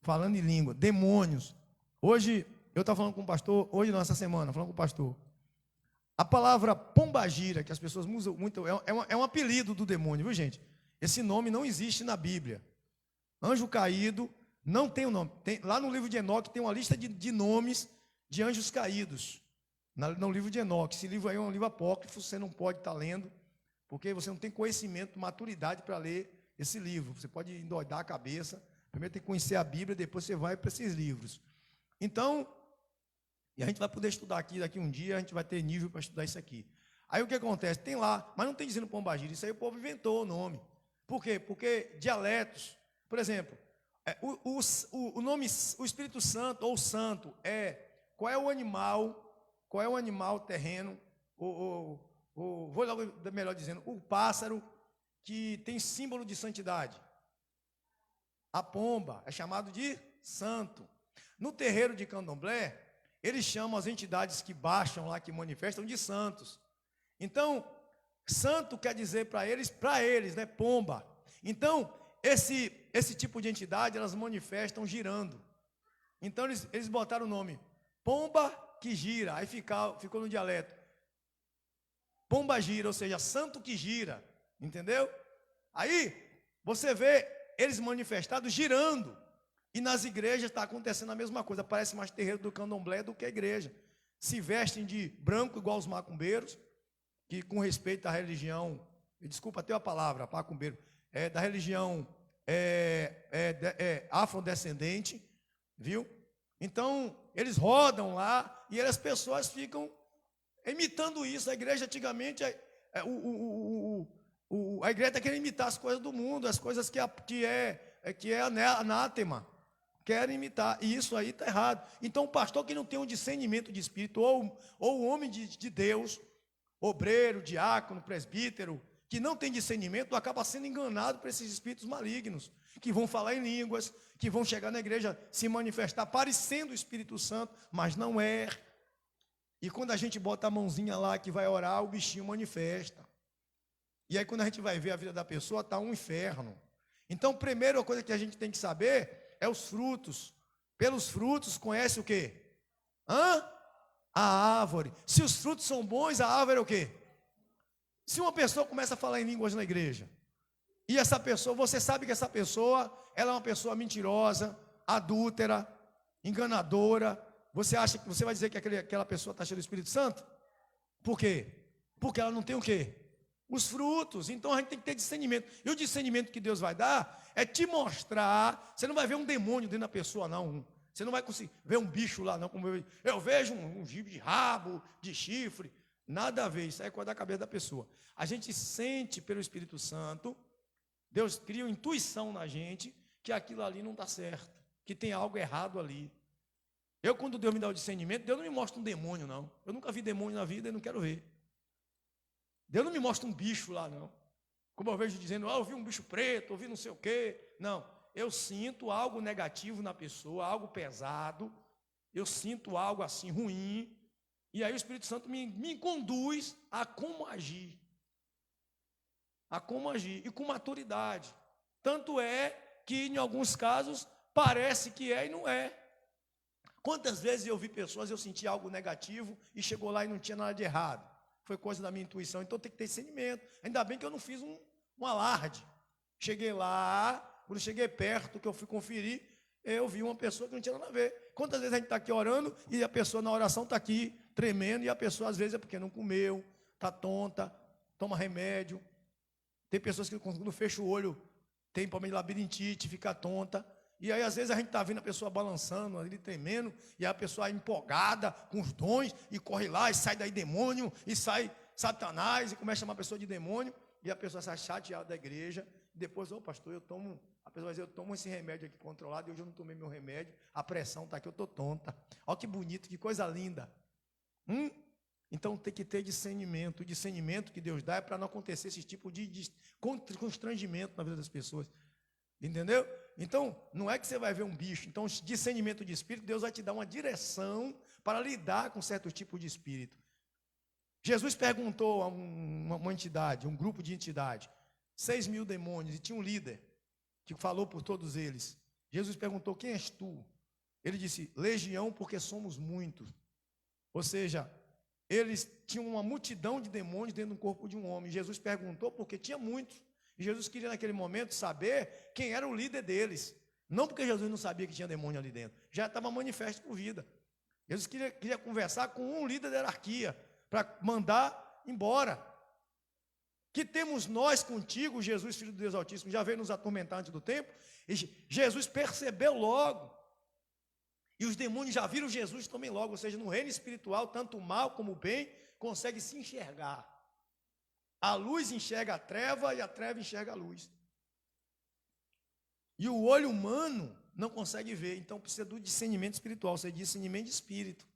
Falando em língua, demônios. Hoje, eu estava falando com o pastor, hoje não, essa semana, falando com o pastor. A palavra pombagira, que as pessoas usam muito, é um apelido do demônio, viu, gente? Esse nome não existe na Bíblia. Anjo caído não tem o nome. Lá no livro de Enoque tem uma lista de nomes de anjos caídos. No livro de Enoque. Esse livro aí é um livro apócrifo, você não pode estar lendo, porque você não tem conhecimento, maturidade para ler esse livro. Você pode endoidar a cabeça. Primeiro tem que conhecer a Bíblia, depois você vai para esses livros. Então, e a gente vai poder estudar aqui, daqui um dia a gente vai ter nível para estudar isso aqui. Aí o que acontece? Tem lá, mas não tem dizendo pombagira, isso aí o povo inventou o nome. Por quê? Porque dialetos, por exemplo, o nome, o Espírito Santo ou Santo qual é o animal terreno, vou logo melhor dizendo, o pássaro que tem símbolo de santidade. A pomba é chamado de santo. No terreiro de Candomblé, eles chamam as entidades que baixam lá, que manifestam, de santos. Então, santo quer dizer para eles, né, pomba. Então, esse tipo de entidade, elas manifestam girando. Então, eles botaram o nome pomba que gira, aí ficou no dialeto. Pomba gira, ou seja, santo que gira, entendeu? Aí, você vê eles manifestados girando. E nas igrejas está acontecendo a mesma coisa. Parece mais terreiro do candomblé do que a igreja. Se vestem de branco igual os macumbeiros, que com respeito à religião, desculpa até a palavra, macumbeiro, da religião afrodescendente, viu? Então, eles rodam lá e as pessoas ficam imitando isso. A igreja antigamente, a igreja está querendo imitar as coisas do mundo, as coisas que é anátema. Querem imitar, e isso aí está errado. Então, o pastor que não tem um discernimento de espírito, ou o homem de Deus, obreiro, diácono, presbítero, que não tem discernimento, acaba sendo enganado por esses espíritos malignos, que vão falar em línguas, que vão chegar na igreja, se manifestar, parecendo o Espírito Santo, mas não é. E quando a gente bota a mãozinha lá, que vai orar, o bichinho manifesta. E aí, quando a gente vai ver a vida da pessoa, está um inferno. Então, a primeira coisa que a gente tem que saber é os frutos. Pelos frutos conhece o quê? A árvore. Se os frutos são bons, a árvore é o quê? Se uma pessoa começa a falar em línguas na igreja, e essa pessoa, você sabe que essa pessoa, ela é uma pessoa mentirosa, adúltera, enganadora, você vai dizer que aquela pessoa está cheia do Espírito Santo? Por quê? Porque ela não tem o quê? Os frutos. Então a gente tem que ter discernimento. E o discernimento que Deus vai dar é te mostrar. Você não vai ver um demônio dentro da pessoa, não. Você não vai conseguir ver um bicho lá, não. Como eu vejo um gibe de rabo, de chifre. Nada a ver. Isso aí é coisa da cabeça da pessoa. A gente sente pelo Espírito Santo. Deus cria uma intuição na gente que aquilo ali não está certo, que tem algo errado ali. Quando Deus me dá o discernimento, Deus não me mostra um demônio, não. Eu nunca vi demônio na vida e não quero ver. Deus não me mostra um bicho lá, não. Como eu vejo dizendo, eu vi um bicho preto, eu vi não sei o quê. Não, eu sinto algo negativo na pessoa, algo pesado, eu sinto algo assim ruim, e aí o Espírito Santo me conduz a como agir. A como agir, e com maturidade. Tanto é que, em alguns casos, parece que é e não é. Quantas vezes eu vi pessoas, eu senti algo negativo, e chegou lá e não tinha nada de errado. Foi coisa da minha intuição, então tem que ter discernimento. Ainda bem que eu não fiz um alarde. Cheguei lá, quando cheguei perto, que eu fui conferir, eu vi uma pessoa que não tinha nada a ver. Quantas vezes a gente está aqui orando, e a pessoa na oração está aqui, tremendo, e a pessoa às vezes é porque não comeu, está tonta, toma remédio. Tem pessoas que quando fecha o olho, tem problema de labirintite, fica tonta. E aí, às vezes, a gente está vendo a pessoa balançando, ali tremendo, e a pessoa empolgada com os dons, e corre lá, e sai daí demônio, e sai Satanás, e começa a chamar a pessoa de demônio, e a pessoa sai chateada da igreja. E depois, pastor, a pessoa vai dizer, eu tomo esse remédio aqui controlado, e hoje eu não tomei meu remédio, a pressão está aqui, eu estou tonta. Olha que bonito, que coisa linda. Então tem que ter discernimento. O discernimento que Deus dá é para não acontecer esse tipo de constrangimento na vida das pessoas. Entendeu? Então, não é que você vai ver um bicho. Então, discernimento de espírito, Deus vai te dar uma direção para lidar com certo tipo de espírito. Jesus perguntou a uma entidade, um grupo de entidade, 6.000 demônios, e tinha um líder que falou por todos eles. Jesus perguntou, quem és tu? Ele disse, legião, porque somos muitos. Ou seja, eles tinham uma multidão de demônios dentro do corpo de um homem. Jesus perguntou porque tinha muitos. E Jesus queria naquele momento saber quem era o líder deles. Não porque Jesus não sabia que tinha demônio ali dentro. Já estava manifesto por vida. Jesus queria conversar com um líder da hierarquia para mandar embora. Que temos nós contigo, Jesus, Filho do Deus Altíssimo, já veio nos atormentar antes do tempo. E Jesus percebeu logo. E os demônios já viram Jesus também logo, ou seja, no reino espiritual, tanto o mal como o bem, consegue se enxergar. A luz enxerga a treva e a treva enxerga a luz. E o olho humano não consegue ver, então precisa do discernimento espiritual, ou seja, discernimento de espírito.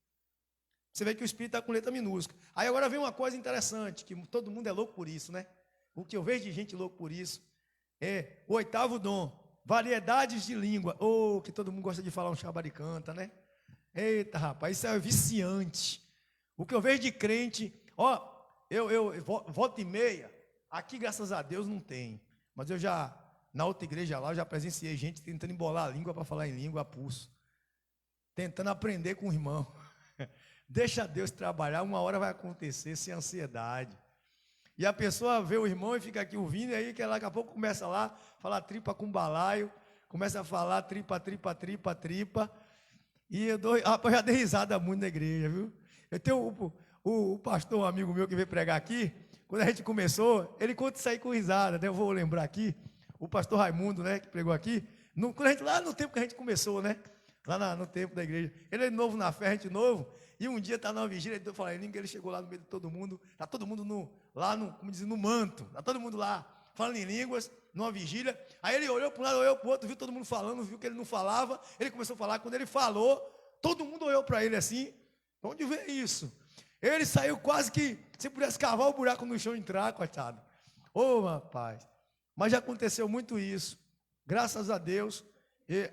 Você vê que o espírito está com letra minúscula. Aí agora vem uma coisa interessante, que todo mundo é louco por isso, né? O que eu vejo de gente louco por isso é o 8º dom. Variedades de língua. Que todo mundo gosta de falar um chabaricanta, né? Eita, rapaz, isso é viciante. O que eu vejo de crente, eu volta e meia, aqui graças a Deus não tem. Mas eu já, na outra igreja lá, eu já presenciei gente tentando embolar a língua para falar em língua a pulso. Tentando aprender com o irmão. Deixa Deus trabalhar, uma hora vai acontecer sem ansiedade. E a pessoa vê o irmão e fica aqui ouvindo, e aí que daqui a pouco começa lá a falar tripa com balaio, começa a falar tripa. E eu já dei risada muito na igreja, viu? Eu tenho o pastor, um amigo meu que veio pregar aqui, quando a gente começou, ele conta isso aí com risada, né? Eu vou lembrar aqui, o pastor Raimundo, né, que pregou aqui, lá no tempo que a gente começou, né? Lá no tempo da igreja. Ele é novo na fé, a gente novo. E um dia está numa vigília, ele chegou lá no meio de todo mundo, está todo mundo no manto, está todo mundo lá, falando em línguas, numa vigília. Aí ele olhou para um lado, olhou para o outro, viu todo mundo falando, viu que ele não falava, ele começou a falar. Quando ele falou, todo mundo olhou para ele assim, onde vem isso? Ele saiu quase que, se pudesse cavar o buraco no chão e entrar, coitado. Rapaz, mas já aconteceu muito isso, graças a Deus.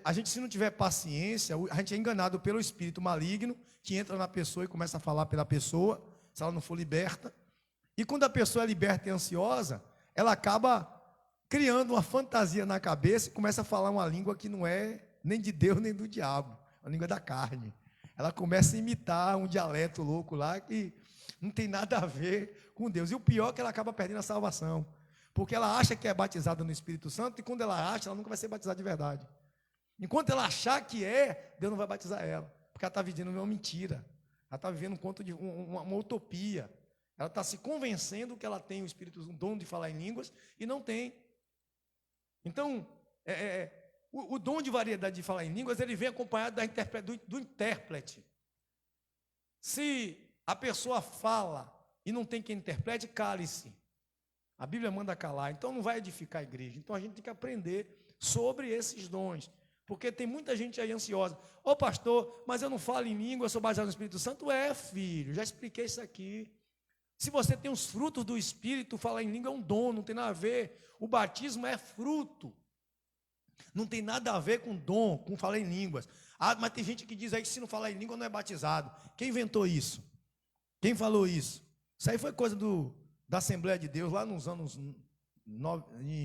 A gente, se não tiver paciência, a gente é enganado pelo espírito maligno, que entra na pessoa e começa a falar pela pessoa, se ela não for liberta. E quando a pessoa é liberta e ansiosa, ela acaba criando uma fantasia na cabeça e começa a falar uma língua que não é nem de Deus nem do diabo, a língua da carne. Ela começa a imitar um dialeto louco lá que não tem nada a ver com Deus. E o pior é que ela acaba perdendo a salvação, porque ela acha que é batizada no Espírito Santo, e quando ela acha, ela nunca vai ser batizada de verdade. Enquanto ela achar que Deus não vai batizar ela, porque ela está vivendo uma mentira, ela está vivendo um conto de uma utopia, ela está se convencendo que ela tem o Espírito, um dom de falar em línguas, e não tem. Então, o dom de variedade de falar em línguas, ele vem acompanhado do intérprete. Se a pessoa fala e não tem quem interprete, cale-se. A Bíblia manda calar, então não vai edificar a igreja. Então a gente tem que aprender sobre esses dons. Porque tem muita gente aí ansiosa. Pastor, mas eu não falo em língua, eu sou baseado no Espírito Santo. Filho, já expliquei isso aqui. Se você tem os frutos do Espírito, falar em língua é um dom, não tem nada a ver. O batismo é fruto. Não tem nada a ver com dom, com falar em línguas. Ah, mas tem gente que diz aí que se não falar em língua não é batizado. Quem inventou isso? Quem falou isso? Isso aí foi coisa da Assembleia de Deus lá nos anos em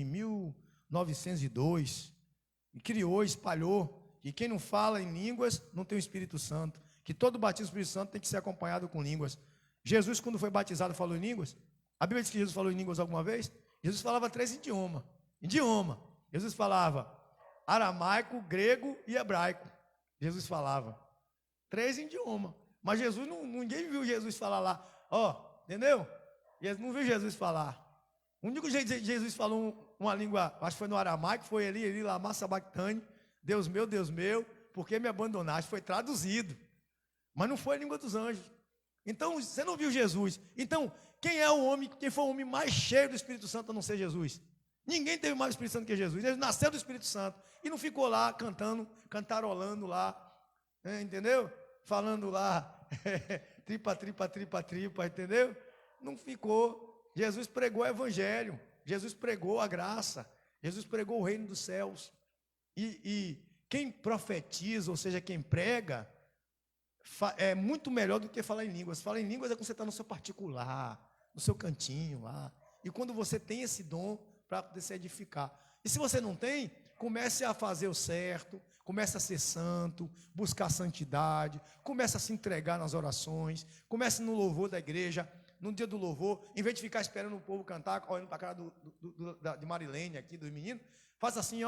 1902. E criou, espalhou. E quem não fala em línguas não tem o Espírito Santo. Que todo batismo do Espírito Santo tem que ser acompanhado com línguas. Jesus, quando foi batizado, falou em línguas? A Bíblia diz que Jesus falou em línguas alguma vez? Jesus falava 3 idiomas. Jesus falava aramaico, grego e hebraico. Jesus falava 3 idiomas. Mas Jesus, ninguém viu Jesus falar lá. Entendeu? Não viu Jesus falar. O único jeito que Jesus falou uma língua, acho que foi no aramaico, foi Eli, lama sabachthani, Deus meu, por que me abandonaste? Foi traduzido. Mas não foi a língua dos anjos. Então, você não viu Jesus. Então, quem foi o homem mais cheio do Espírito Santo a não ser Jesus? Ninguém teve mais o Espírito Santo que Jesus. Ele nasceu do Espírito Santo e não ficou lá cantando, cantarolando lá, entendeu? Falando lá, tripa, entendeu? Não ficou. Jesus pregou o evangelho, Jesus pregou a graça, Jesus pregou o reino dos céus. E quem profetiza, ou seja, quem prega, é muito melhor do que falar em línguas. Falar em línguas é quando você está no seu particular, no seu cantinho lá. E quando você tem esse dom para poder se edificar. E se você não tem, comece a fazer o certo, comece a ser santo, buscar santidade, comece a se entregar nas orações, comece no louvor da igreja, no dia do louvor, em vez de ficar esperando o povo cantar, olhando para a cara de Marilene aqui, dos meninos, faça assim,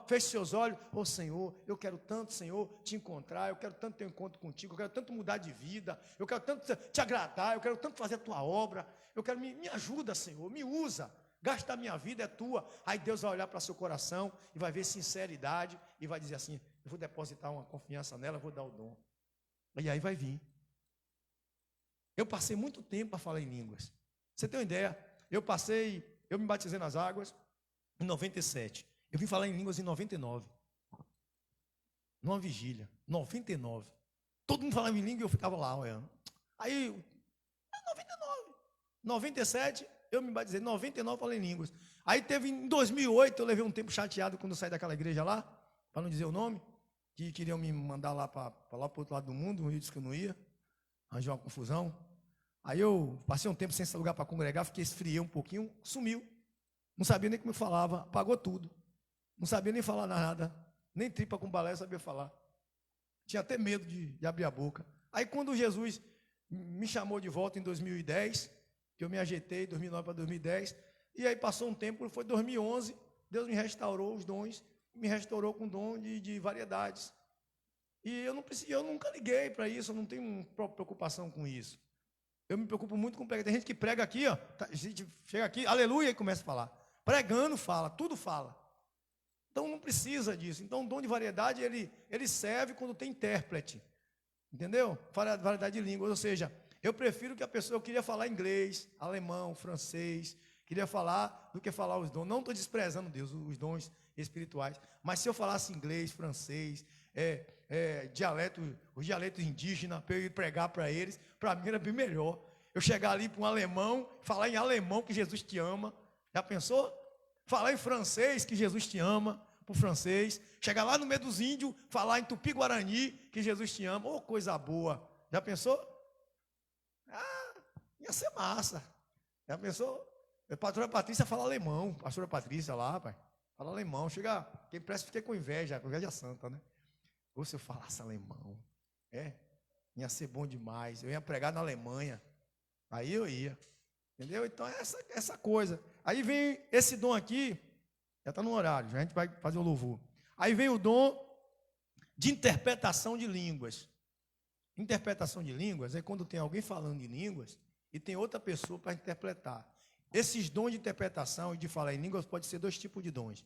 feche seus olhos, Senhor, eu quero tanto, Senhor, te encontrar, eu quero tanto ter um encontro contigo, eu quero tanto mudar de vida, eu quero tanto te agradar, eu quero tanto fazer a tua obra, eu quero, me ajuda, Senhor, me usa, gasta a minha vida, é tua. Aí Deus vai olhar para seu coração e vai ver sinceridade e vai dizer assim, eu vou depositar uma confiança nela, eu vou dar o dom. E aí vai vir. Eu passei muito tempo para falar em línguas. Você tem uma ideia? Eu me batizei nas águas em 97. Eu vim falar em línguas em 99. Numa vigília. 99. Todo mundo falava em língua e eu ficava lá olhando. Aí, 99. 97, eu me batizei. 99 falei em línguas. Aí teve em 2008, eu levei um tempo chateado quando eu saí daquela igreja lá, para não dizer o nome, que queriam me mandar lá para o outro lado do mundo, eu disse que eu não ia. Arranjou uma confusão. Aí eu passei um tempo sem esse lugar para congregar, fiquei esfriei um pouquinho, sumiu. Não sabia nem como eu falava, apagou tudo. Não sabia nem falar nada, nem tripa com balé sabia falar. Tinha até medo de abrir a boca. Aí quando Jesus me chamou de volta em 2010, que eu me ajeitei, 2009 para 2010, e aí passou um tempo, foi 2011, Deus me restaurou os dons, me restaurou com dom de variedades. E eu nunca liguei para isso, eu não tenho preocupação com isso. Eu me preocupo muito com pregar. Tem gente que prega aqui, a gente chega aqui, aleluia, e começa a falar. Pregando fala, tudo fala. Então não precisa disso. Então o dom de variedade, ele serve quando tem intérprete. Entendeu? Variedade de línguas. Ou seja, eu prefiro que eu queria falar inglês, alemão, francês, queria falar do que falar os dons. Não estou desprezando Deus, os dons espirituais. Mas se eu falasse inglês, francês, os dialetos indígenas, para eu ir pregar para eles, para mim era bem melhor. Eu chegar ali para um alemão, falar em alemão que Jesus te ama. Já pensou? Falar em francês que Jesus te ama, para o francês. Chegar lá no meio dos índios, falar em tupi-guarani que Jesus te ama. Coisa boa. Já pensou? Ia ser massa. Já pensou? A pastora Patrícia fala alemão. Pastora Patrícia lá, pai. Fala alemão. Chega, quem presta fica com inveja santa, né? Ou se eu falasse alemão, ia ser bom demais. Eu ia pregar na Alemanha. Aí eu ia. Entendeu? Então é essa coisa. Aí vem esse dom aqui, já está no horário, já a gente vai fazer o louvor. Aí vem o dom de interpretação de línguas. Interpretação de línguas é quando tem alguém falando em línguas e tem outra pessoa para interpretar. Esses dons de interpretação e de falar em línguas pode ser 2 tipos de dons.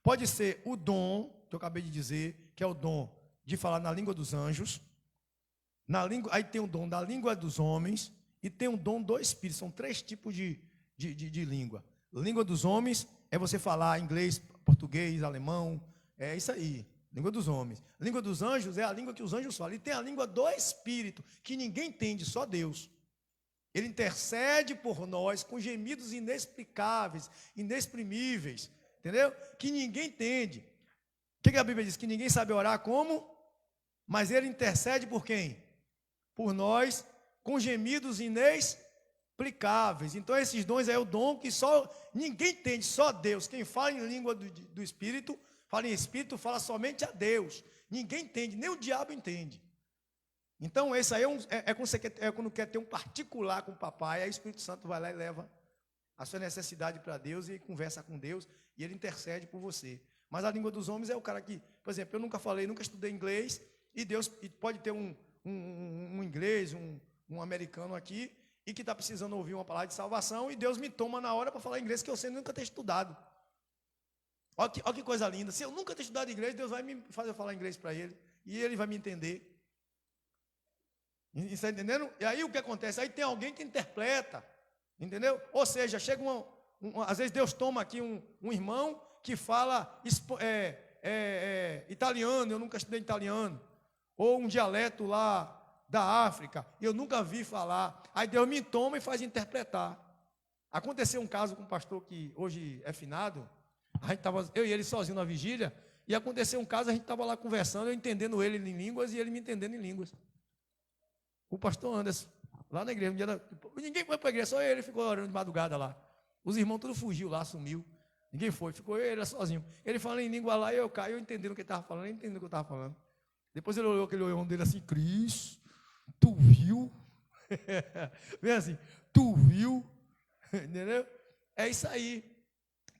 Pode ser o dom, que eu acabei de dizer, que é o dom de falar na língua dos anjos. Aí tem o dom da língua dos homens e tem o dom do Espírito. São 3 tipos de língua. Língua dos homens é você falar inglês, português, alemão. É isso aí, língua dos homens. Língua dos anjos é a língua que os anjos falam. E tem a língua do Espírito, que ninguém entende, só Deus. Ele intercede por nós com gemidos inexplicáveis, inexprimíveis. entendeu? Que ninguém entende. O que a Bíblia diz? Que ninguém sabe orar como? Mas ele intercede por quem? Por nós, com gemidos inexplicáveis. Então esses dons é o dom que só ninguém entende, só Deus. Quem fala em língua do Espírito, fala em Espírito, fala somente a Deus. Ninguém entende, nem o diabo entende. Então esse aí quando quer ter um particular com o papai, aí o Espírito Santo vai lá e leva a sua necessidade para Deus e conversa com Deus e ele intercede por você. Mas a língua dos homens é o cara que, por exemplo, eu nunca estudei inglês e Deus pode ter um inglês, um americano aqui e que está precisando ouvir uma palavra de salvação e Deus me toma na hora para falar inglês que eu sei nunca ter estudado. Olha que coisa linda. Se eu nunca ter estudado inglês, Deus vai me fazer falar inglês para ele e ele vai me entender. Está entendendo? E aí o que acontece? Aí tem alguém que interpreta, entendeu? Ou seja, chega às vezes Deus toma aqui um irmão que fala italiano, eu nunca estudei italiano, ou um dialeto lá da África, eu nunca vi falar. Aí Deus me toma e faz interpretar. Aconteceu um caso com um pastor que hoje é finado, a gente estava, eu e ele sozinho na vigília, e aconteceu um caso, a gente estava lá conversando, eu entendendo ele em línguas e ele me entendendo em línguas. O pastor Anderson, lá na igreja, ninguém foi para a igreja, só ele ficou orando de madrugada lá. Os irmãos tudo fugiu lá, sumiu. Ninguém foi, ficou ele sozinho. Ele falando em língua lá e eu caio, eu entendendo o que ele estava falando, eu entendendo o que eu estava falando. Depois ele olhou aquele olhão dele assim, Cris, tu viu? Vem assim, tu viu? Entendeu? É isso aí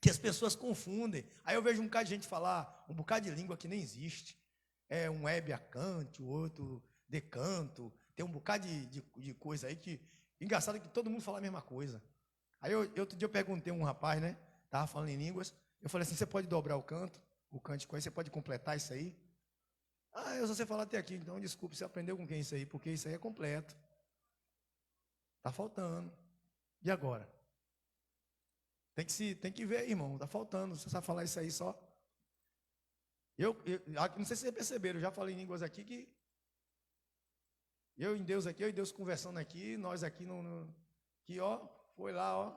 que as pessoas confundem. Aí eu vejo um bocado de gente falar um bocado de língua que nem existe. É um hebreacante, o outro decanto. Tem um bocado de coisa aí que... Engraçado que todo mundo fala a mesma coisa. Aí outro dia eu perguntei a um rapaz, né? Estava falando em línguas. Eu falei assim, você pode dobrar o cântico aí, você pode completar isso aí? Ah, eu só sei falar até aqui, então desculpe, você aprendeu com quem isso aí? Porque isso aí é completo. Está faltando. E agora? Tem que ver, irmão, está faltando. Você sabe falar isso aí só? Eu não sei se vocês perceberam, eu já falei em línguas aqui que eu e Deus conversando aqui, nós aqui que ó, foi lá, ó,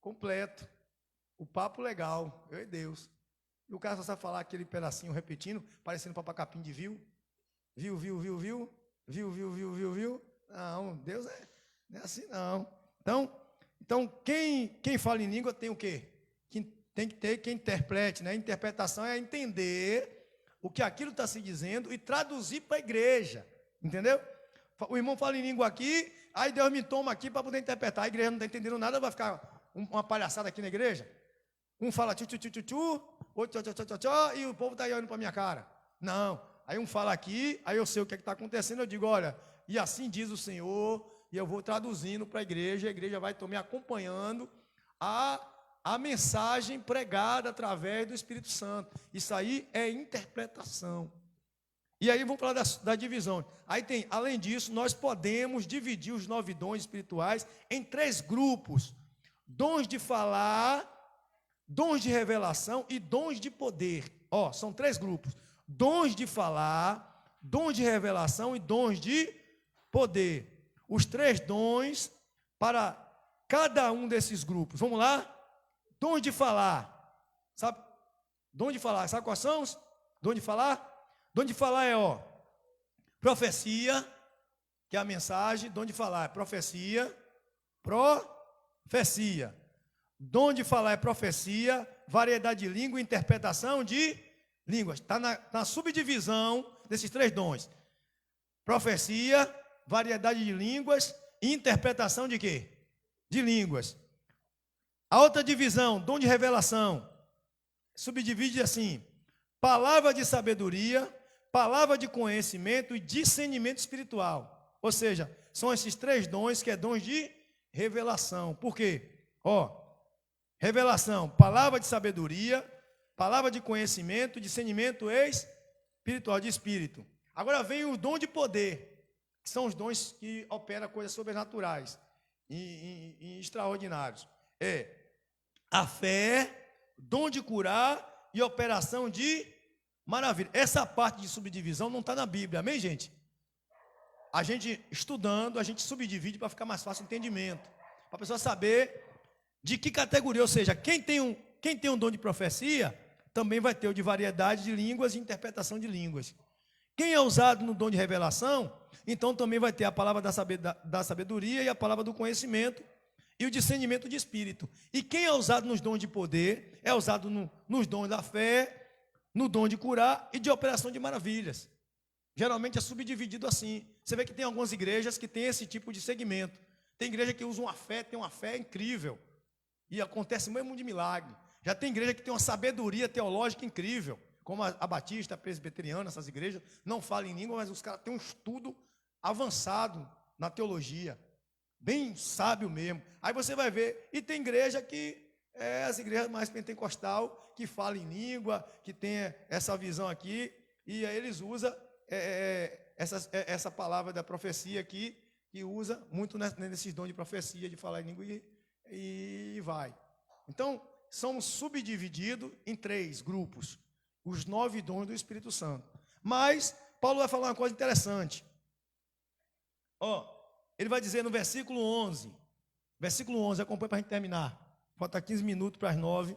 completo. O papo legal, eu e Deus. E o cara só sabe falar aquele pedacinho repetindo, parecendo papacapim de viu. Viu. Não, Deus não é assim não. Então quem fala em língua tem o quê? Tem que ter quem interprete, né? Interpretação é entender o que aquilo está se dizendo e traduzir para a igreja, entendeu? O irmão fala em língua aqui, aí Deus me toma aqui para poder interpretar. A igreja não está entendendo nada, vai ficar uma palhaçada aqui na igreja. Um fala tchu, outro tchó, e o povo está aí olhando para a minha cara. Não, aí um fala aqui, aí eu sei o que está acontecendo, eu digo, olha, e assim diz o Senhor, e eu vou traduzindo para a igreja vai me acompanhando a mensagem pregada através do Espírito Santo. Isso aí é interpretação. E aí vamos falar da divisão. Aí tem, além disso, nós podemos dividir os 9 dons espirituais em 3 grupos. Dons de falar, dons de revelação e dons de poder. Ó, são 3 grupos. Dons de falar, dons de revelação e dons de poder. Os 3 dons para cada um desses grupos. Vamos lá? Dons de falar. Sabe? Dom de falar. Sabe quais são os? Dom de falar? Dom de falar é, ó, profecia, que é a mensagem. Dom de falar é profecia. Dom de falar é profecia, variedade de língua e interpretação de línguas. Está na subdivisão desses 3 dons. Profecia, variedade de línguas e interpretação de quê? De línguas. A outra divisão, dom de revelação, subdivide assim: palavra de sabedoria, palavra de conhecimento e discernimento espiritual. Ou seja, são esses 3 dons que é dons de revelação. Por quê? Ó, revelação, palavra de sabedoria, palavra de conhecimento, discernimento espiritual, de espírito. Agora vem o dom de poder, que são os dons que operam coisas sobrenaturais e extraordinários. É a fé, dom de curar e operação de maravilha. Essa parte de subdivisão não está na Bíblia, amém, gente? A gente estudando, a gente subdivide para ficar mais fácil o entendimento, para a pessoa saber de que categoria, ou seja, quem quem tem um dom de profecia, também vai ter o de variedade de línguas e interpretação de línguas. Quem é usado no dom de revelação, então também vai ter a palavra da sabedoria e a palavra do conhecimento e o discernimento de espírito. E quem é usado nos dons de poder, é usado nos dons da fé, no dom de curar e de operação de maravilhas. Geralmente é subdividido assim. Você vê que tem algumas igrejas que têm esse tipo de segmento. Tem igreja que usa tem uma fé incrível. E acontece mesmo de milagre. Já tem igreja que tem uma sabedoria teológica incrível, como a Batista, a Presbiteriana, essas igrejas, não falam em língua, mas os caras têm um estudo avançado na teologia, bem sábio mesmo. Aí você vai ver, e tem igreja que as igrejas mais pentecostal, que falam em língua, que tem essa visão aqui, e aí eles usam essa palavra da profecia aqui, que usa muito nesses dons de profecia, de falar em língua, e vai. Então, somos subdivididos em 3 grupos, os 9 dons do Espírito Santo. Mas, Paulo vai falar uma coisa interessante. Ele vai dizer no versículo 11, acompanha para a gente terminar. Falta 15 minutos para as 9,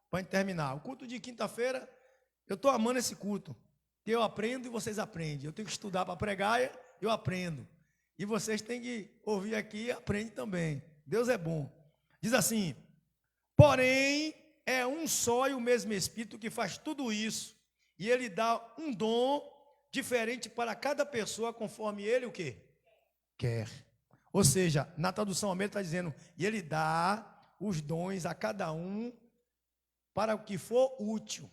para a gente terminar. O culto de quinta-feira, eu estou amando esse culto, que eu aprendo e vocês aprendem. Eu tenho que estudar para pregar, eu aprendo. E vocês têm que ouvir aqui e aprendem também. Deus é bom. Diz assim: porém, é um só e o mesmo Espírito que faz tudo isso, e ele dá um dom diferente para cada pessoa, conforme ele o quê? Quer. Ou seja, na tradução Almeida está dizendo, e ele dá os dons a cada um para o que for útil.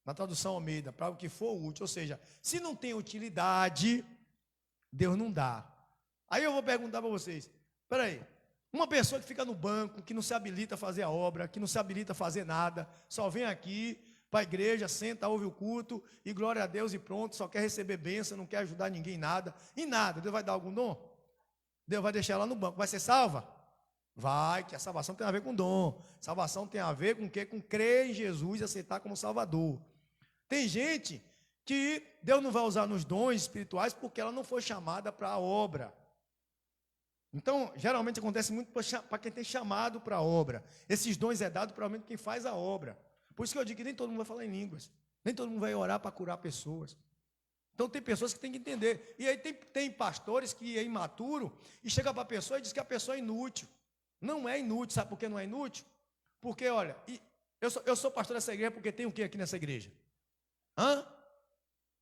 Na tradução Almeida, para o que for útil. Ou seja, se não tem utilidade, Deus não dá. Aí eu vou perguntar para vocês, espera aí, uma pessoa que fica no banco, que não se habilita a fazer a obra, que não se habilita a fazer nada, só vem aqui para a igreja, senta, ouve o culto, e glória a Deus e pronto, só quer receber bênção, não quer ajudar ninguém em nada, Deus vai dar algum dom? Deus vai deixar ela no banco, vai ser salva? Vai, que a salvação tem a ver com dom, salvação tem a ver com o quê? Com crer em Jesus e aceitar como Salvador. Tem gente que Deus não vai usar nos dons espirituais porque ela não foi chamada para a obra. Então, geralmente acontece muito para quem tem chamado para a obra. Esses dons é dado para quem faz a obra. Por isso que eu digo que nem todo mundo vai falar em línguas. Nem todo mundo vai orar para curar pessoas. Então, tem pessoas que têm que entender. E aí tem pastores que é imaturo e chega para a pessoa e diz que a pessoa é inútil. Não é inútil. Sabe por que não é inútil? Porque, olha, eu sou pastor dessa igreja porque tem o que aqui nessa igreja?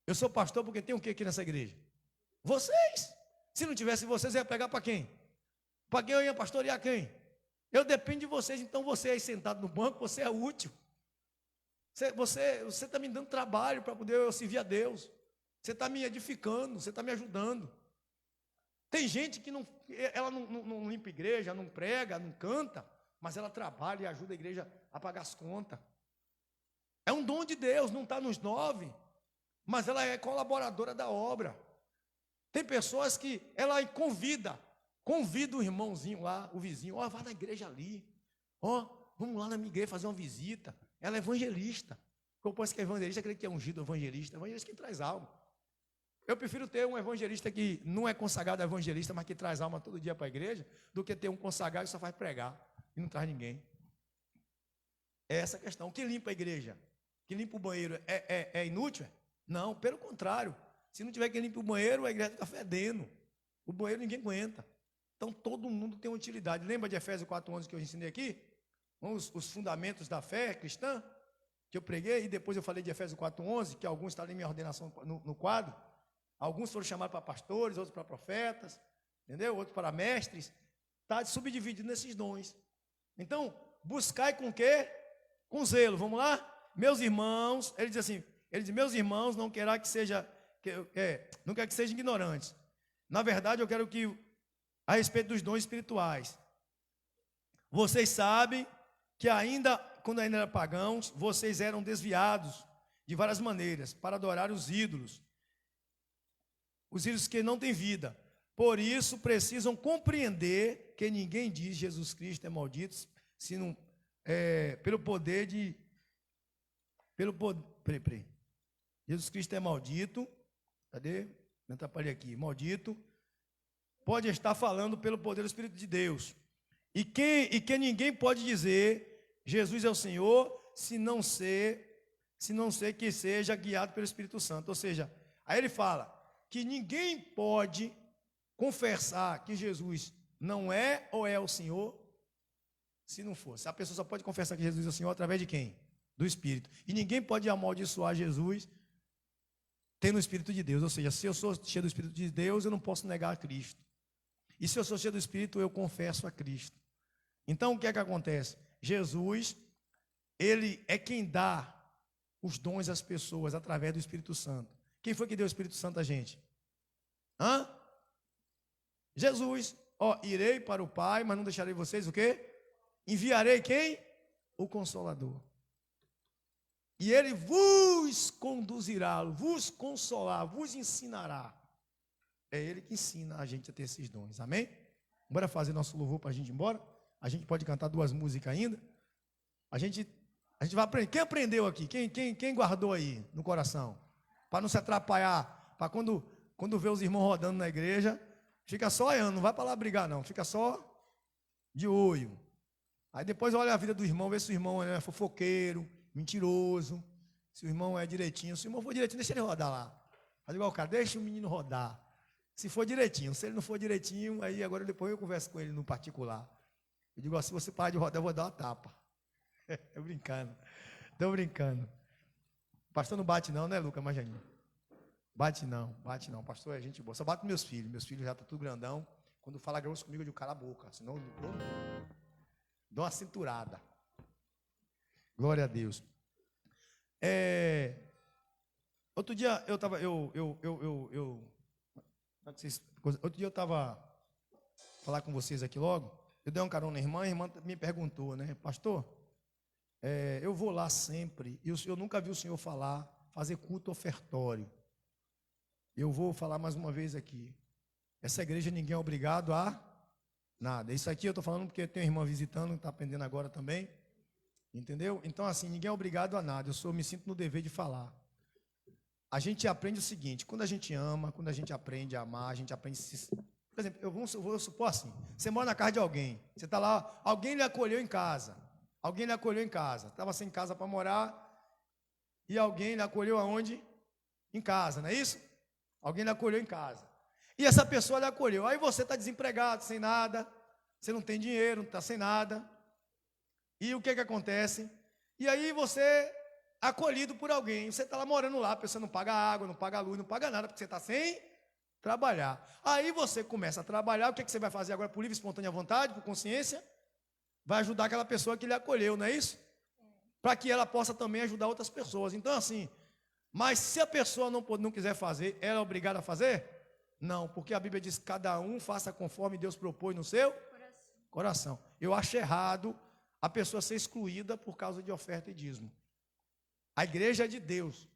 Eu sou pastor porque tem o que aqui nessa igreja? Vocês. Se não tivesse vocês, eu ia pegar para quem? Para quem eu ia pastorear quem? Eu dependo de vocês, então você aí sentado no banco, você é útil. Você está me dando trabalho para poder eu servir a Deus. Você está me edificando, você está me ajudando. Tem gente que ela não limpa a igreja, não prega, não canta, mas ela trabalha e ajuda a igreja a pagar as contas. É um dom de Deus, não está nos 9, mas ela é colaboradora da obra. Tem pessoas que ela convida o irmãozinho lá, o vizinho, vá na igreja ali, vamos lá na minha igreja fazer uma visita. Ela é evangelista. Eu penso que é evangelista, aquele que é ungido evangelista que traz alma. Eu prefiro ter um evangelista que não é consagrado evangelista, mas que traz alma todo dia para a igreja, do que ter um consagrado que só faz pregar e não traz ninguém. É essa a questão. O que limpa a igreja? Que limpa o banheiro é inútil? Não, pelo contrário. Se não tiver quem limpa o banheiro, a igreja fica fedendo. O banheiro ninguém aguenta. Então todo mundo tem utilidade. Lembra de Efésios 4:11 que eu ensinei aqui? Os fundamentos da fé cristã, que eu preguei, e depois eu falei de Efésios 4:11, que alguns estão em minha ordenação no quadro. Alguns foram chamados para pastores, outros para profetas, entendeu? Outros para mestres. Está subdividido nesses dons. Então, buscai com o quê? Com zelo. Vamos lá? Meus irmãos, ele diz, meus irmãos, não quero que sejam ignorantes. Na verdade, eu quero que, a respeito dos dons espirituais, vocês sabem que quando ainda eram pagãos, vocês eram desviados de várias maneiras para adorar os ídolos que não têm vida. Por isso, precisam compreender que ninguém diz Jesus Cristo é maldito, senão pelo poder de... Jesus Cristo é maldito. Cadê? Não atrapalhei aqui. Maldito. Pode estar falando pelo poder do Espírito de Deus. E que ninguém pode dizer Jesus é o Senhor, se não ser que seja guiado pelo Espírito Santo. Ou seja, aí ele fala que ninguém pode confessar que Jesus não é ou é o Senhor, se não fosse. A pessoa só pode confessar que Jesus é o Senhor através de quem? Do Espírito. E ninguém pode amaldiçoar Jesus tendo o Espírito de Deus. Ou seja, se eu sou cheio do Espírito de Deus, eu não posso negar a Cristo. E se eu sou cheio do Espírito, eu confesso a Cristo. Então, o que é que acontece? Jesus, ele é quem dá os dons às pessoas através do Espírito Santo. Quem foi que deu o Espírito Santo a gente? Hã? Jesus. Ó, irei para o Pai, mas não deixarei vocês o quê? Enviarei quem? O Consolador. E ele vos conduzirá, vos consolar, vos ensinará. É ele que ensina a gente a ter esses dons. Amém? Bora fazer nosso louvor para a gente ir embora? A gente pode cantar 2 músicas ainda. A gente vai aprender. Quem aprendeu aqui? Quem guardou aí no coração? Para não se atrapalhar. Para quando vê os irmãos rodando na igreja, fica só olhando. Não vai para lá brigar, não. Fica só de olho. Aí depois olha a vida do irmão, vê se o irmão é fofoqueiro, mentiroso. Se o irmão é direitinho. Se o irmão for direitinho, deixa ele rodar lá. Faz igual o cara, deixa o menino rodar. Se for direitinho. Se ele não for direitinho, aí agora depois eu converso com ele no particular. Eu digo assim, se você parar de rodar, eu vou dar uma tapa. Estou brincando. Pastor não bate não, né, Lucas Majaninho? Bate não. Pastor é gente boa. Só bate meus filhos. Meus filhos já estão tudo grandão. Quando fala grosso comigo, eu digo, cala a boca. Senão eu dou uma cinturada. Glória a Deus. Outro dia eu estava... Outro dia eu estava falar com vocês aqui logo. Eu dei um carona na irmã, a irmã me perguntou, né? Pastor, eu vou lá sempre, e eu nunca vi o senhor fazer culto ofertório. Eu vou falar mais uma vez aqui. Essa igreja ninguém é obrigado a nada. Isso aqui eu estou falando porque tem uma irmã visitando, está aprendendo agora também. Entendeu? Então, assim, ninguém é obrigado a nada. Eu me sinto no dever de falar. A gente aprende o seguinte, quando a gente ama, quando a gente aprende a amar, a gente aprende a se... Por exemplo, eu vou supor assim, você mora na casa de alguém, você está lá, alguém lhe acolheu em casa, estava sem casa para morar, e alguém lhe acolheu aonde? Em casa, não é isso? Alguém lhe acolheu em casa. E essa pessoa lhe acolheu, aí você está desempregado, sem nada, você não tem dinheiro, não está sem nada, e o que acontece? E aí você é acolhido por alguém, você está lá morando lá, a pessoa não paga água, não paga luz, não paga nada, porque você está sem trabalhar. Aí você começa a trabalhar, o que você vai fazer agora por livre e espontânea vontade, por consciência? Vai ajudar aquela pessoa que lhe acolheu, não é isso? Para que ela possa também ajudar outras pessoas. Então assim, mas se a pessoa não quiser fazer, ela é obrigada a fazer? Não, porque a Bíblia diz, cada um faça conforme Deus propôs no seu coração. Eu acho errado a pessoa ser excluída por causa de oferta e dízimo. A igreja é de Deus.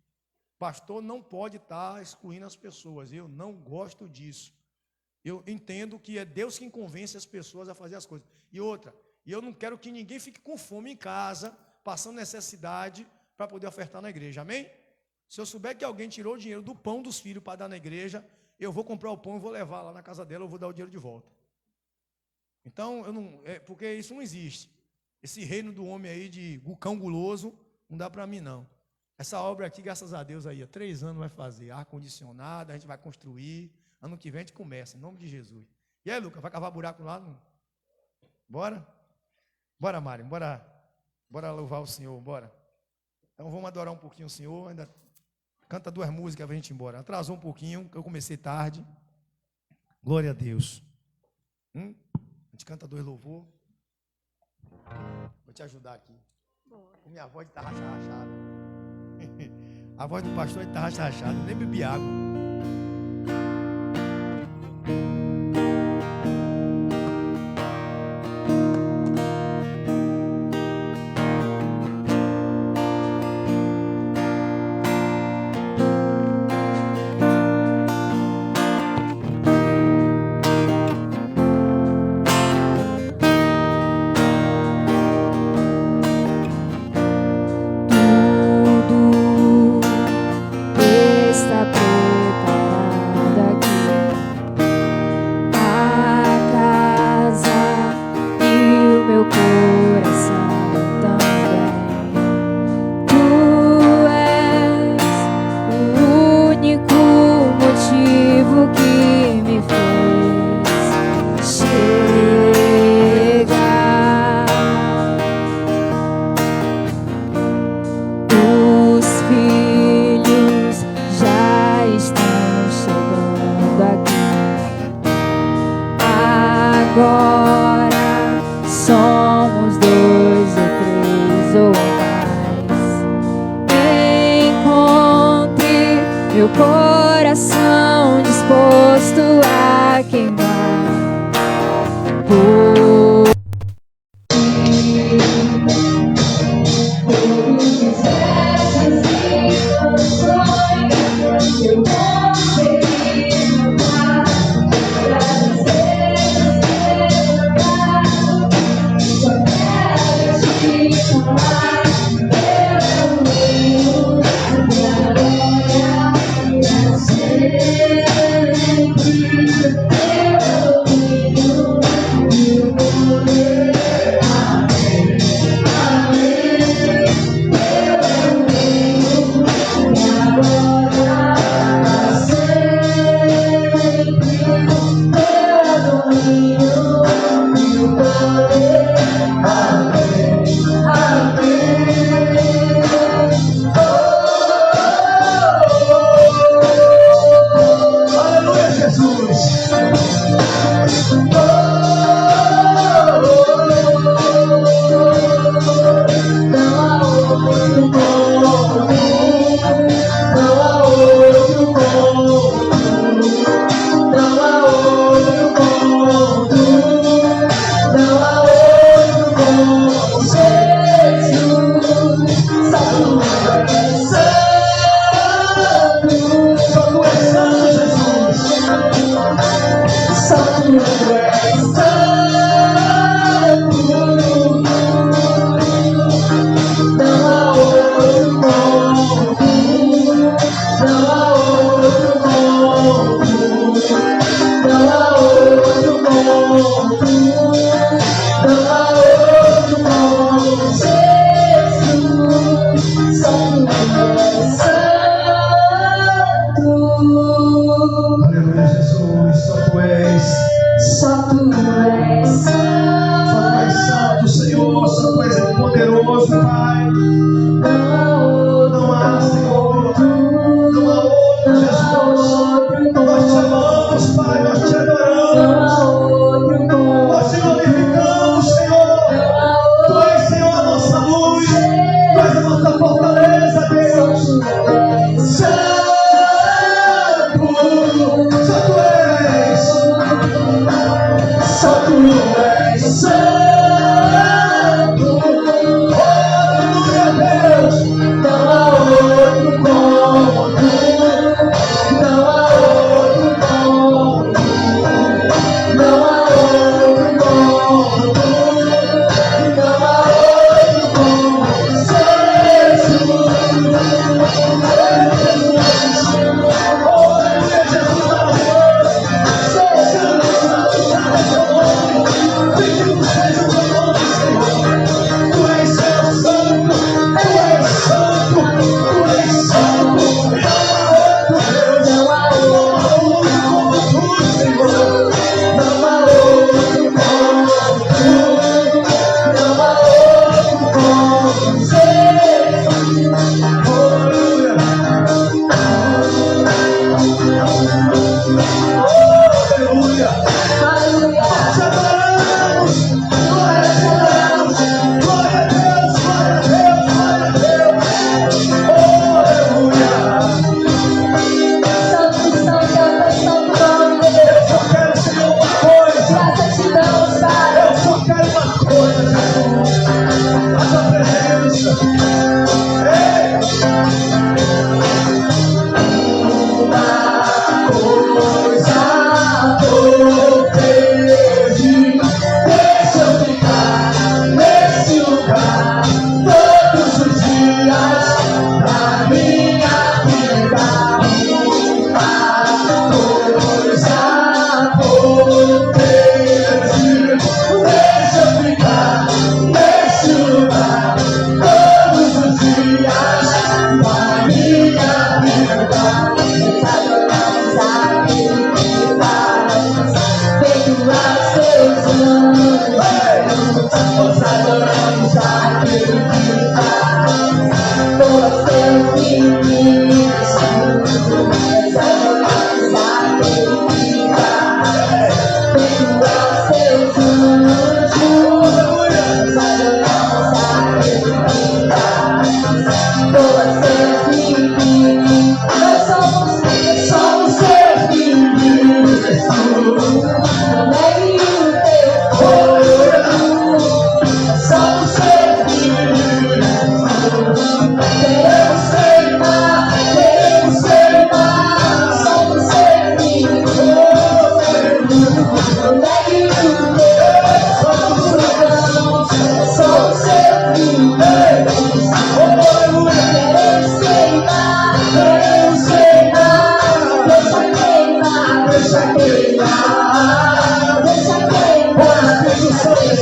Pastor não pode estar excluindo as pessoas. Eu não gosto disso. Eu entendo que é Deus quem convence as pessoas a fazer as coisas. E outra, eu não quero que ninguém fique com fome em casa, passando necessidade para poder ofertar na igreja. Amém? Se eu souber que alguém tirou o dinheiro do pão dos filhos para dar na igreja, eu vou comprar o pão e vou levar lá na casa dela, eu vou dar o dinheiro de volta. Então, porque isso não existe. Esse reino do homem aí de cão guloso, não dá para mim não. Essa obra aqui, graças a Deus, aí, há 3 anos vai fazer, ar-condicionado, a gente vai construir, ano que vem a gente começa, em nome de Jesus. E aí, Lucas, vai cavar buraco lá? Não? Bora? Bora, Mário, bora louvar o Senhor, bora. Então vamos adorar um pouquinho o Senhor, ainda canta 2 músicas para a gente ir embora. Atrasou um pouquinho, que eu comecei tarde. Glória a Deus. A gente canta 2 louvor. Vou te ajudar aqui. Com minha voz está rachada. A voz do pastor está rachada. Nem bebi água. Está preparado. agora somos dois ou três ou mais. Encontre meu coração disposto a queimar por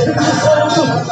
Espírito Santo.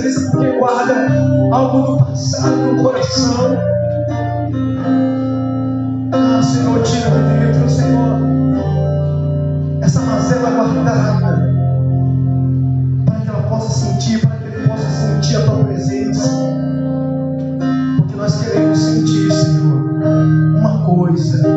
Isso mesmo, coisa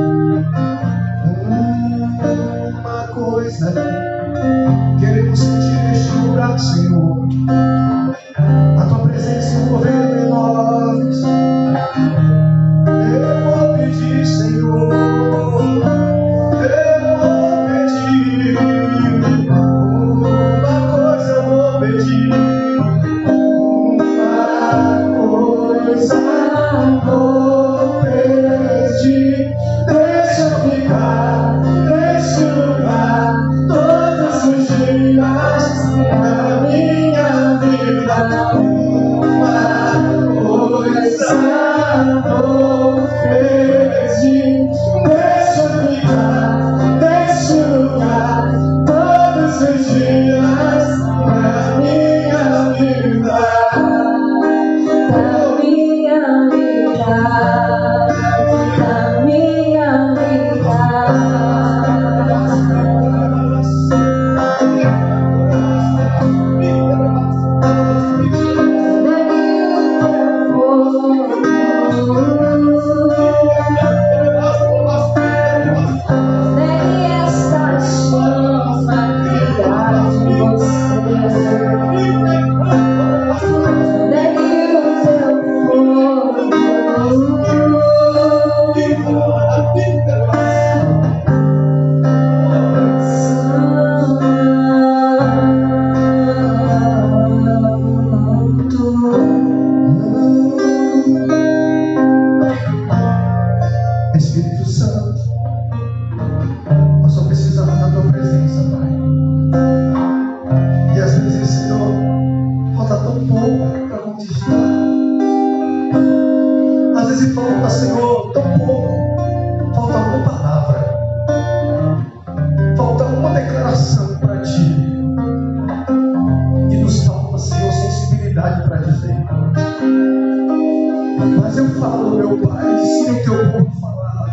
Mas eu falo, meu Pai, ensina o teu povo a falar.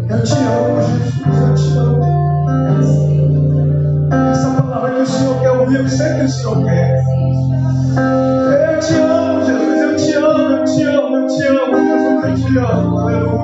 Eu te amo, Jesus, eu te amo. Essa palavra que o Senhor quer ouvir, eu sei que o Senhor quer. Eu te amo, Jesus, eu te amo, eu te amo, eu te amo, Jesus, eu te amo. Aleluia.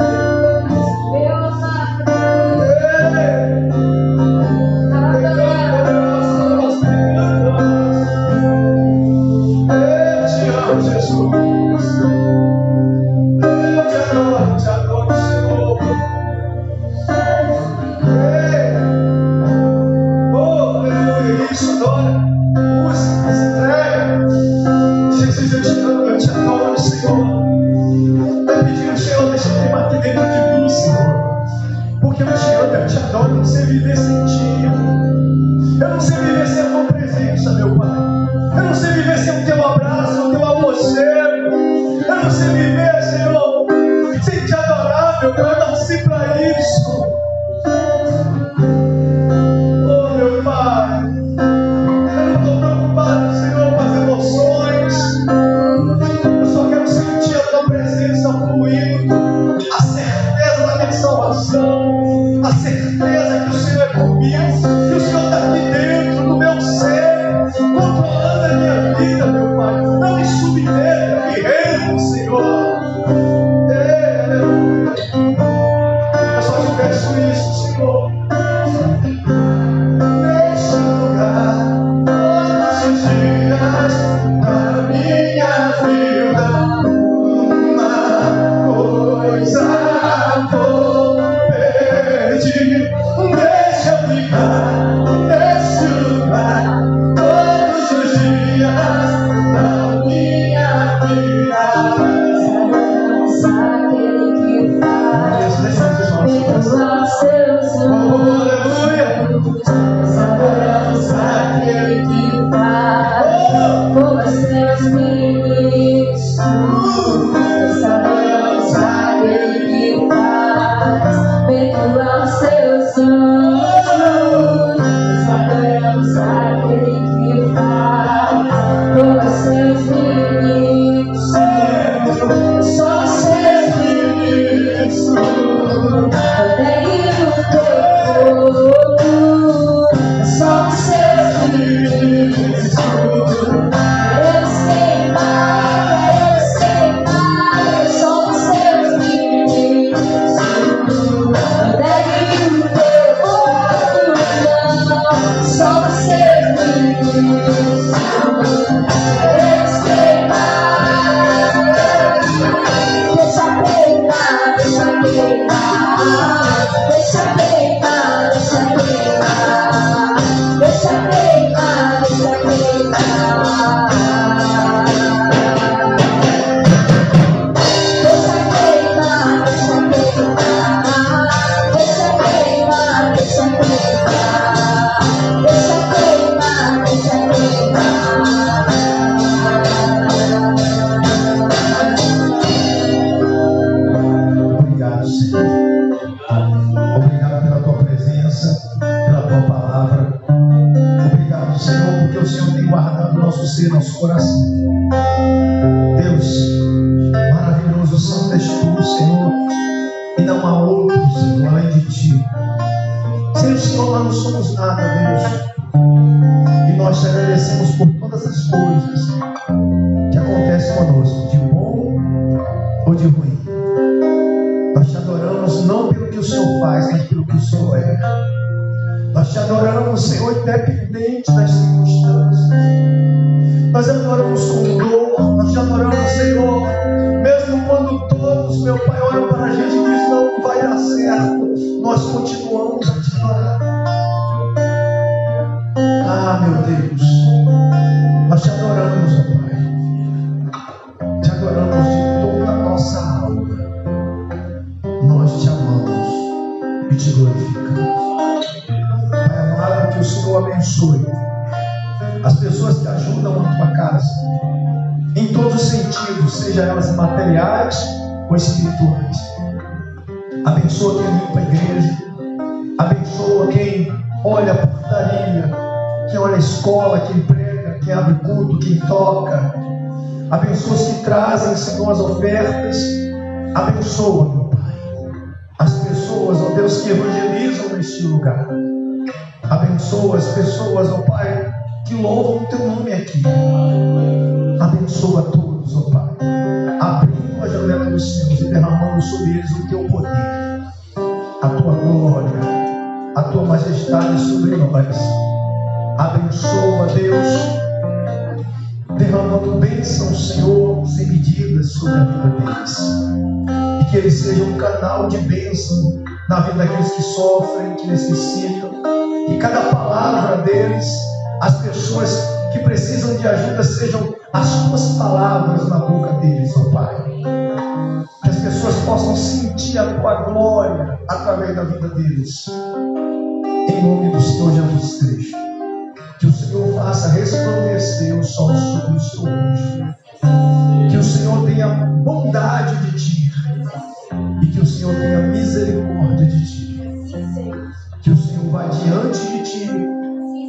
Abençoa os que trazem, Senhor, as ofertas. Abençoa, meu Pai, as pessoas, ó Deus, que evangelizam neste lugar. Abençoa as pessoas, ó Pai, que louvam o Teu nome aqui. Abençoa todos, ó Pai, abrindo a janela dos céus e derramando sobre eles o Teu poder, a Tua glória, a Tua majestade sobre nós. Abençoa, Deus, derramando bênção, Senhor, sem medidas sobre a vida deles. E que eles sejam um canal de bênção na vida daqueles que sofrem, que necessitam. E cada palavra deles, as pessoas que precisam de ajuda, sejam as Tuas palavras na boca deles, ó Pai. Que as pessoas possam sentir a Tua glória através da vida deles. Em nome do Senhor Jesus Cristo. Que o Senhor faça resplandecer o sol sobre o seu rosto. Que o Senhor tenha bondade de ti. E que o Senhor tenha misericórdia de ti. Que o Senhor vá diante de ti.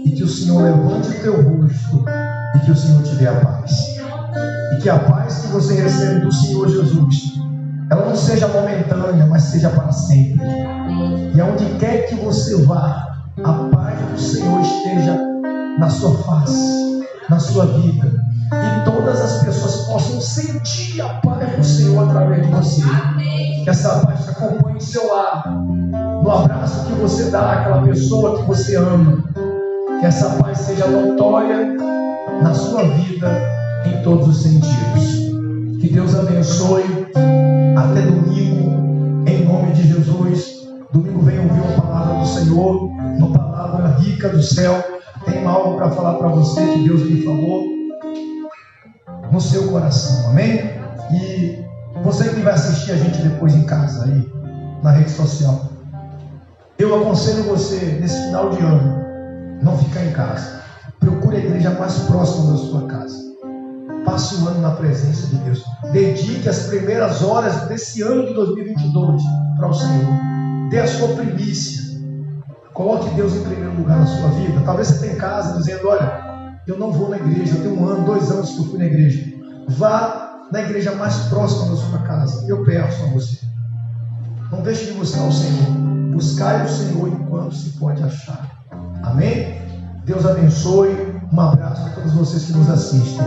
E que o Senhor levante o teu rosto. E que o Senhor te dê a paz. E que a paz que você recebe do Senhor Jesus, ela não seja momentânea, mas seja para sempre. E aonde quer que você vá, a paz do Senhor esteja na sua face, na sua vida, e todas as pessoas possam sentir a paz do Senhor através de você. Que essa paz te acompanhe em seu lar, no abraço que você dá àquela pessoa que você ama. Que essa paz seja notória na sua vida em todos os sentidos. Que Deus abençoe. Até domingo, em nome de Jesus. Domingo vem ouvir uma palavra do Senhor, uma palavra rica do céu. Tem algo para falar para você que Deus lhe falou no seu coração, amém? E você que vai assistir a gente depois em casa, aí, na rede social, eu aconselho você, nesse final de ano, não ficar em casa. Procure a igreja mais próxima da sua casa. Passe o ano na presença de Deus. Dedique as primeiras horas desse ano de 2022 para o Senhor. Dê a sua primícia. Coloque Deus em primeiro lugar na sua vida. Talvez você esteja em casa dizendo: olha, eu não vou na igreja, eu tenho 1 ano, 2 anos que eu fui na igreja. Vá na igreja mais próxima da sua casa. Eu peço a você. Não deixe de buscar o Senhor. Buscai o Senhor enquanto se pode achar. Amém? Deus abençoe. Um abraço a todos vocês que nos assistem.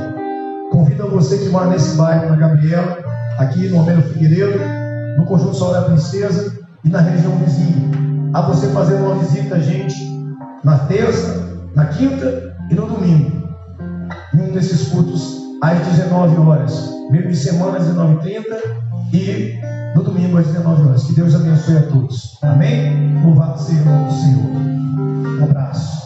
Convido a você que mora nesse bairro, na Gabriela, aqui no Romero Figueiredo, no Conjunto Sol da Princesa e na região vizinha, a você fazer uma visita a gente na terça, na quinta e no domingo, em um desses cultos às 19 horas, meio de semana às 19h30 e no domingo às 19 horas. Que Deus abençoe a todos. Amém? Louvado seja o nome do Senhor. Um abraço.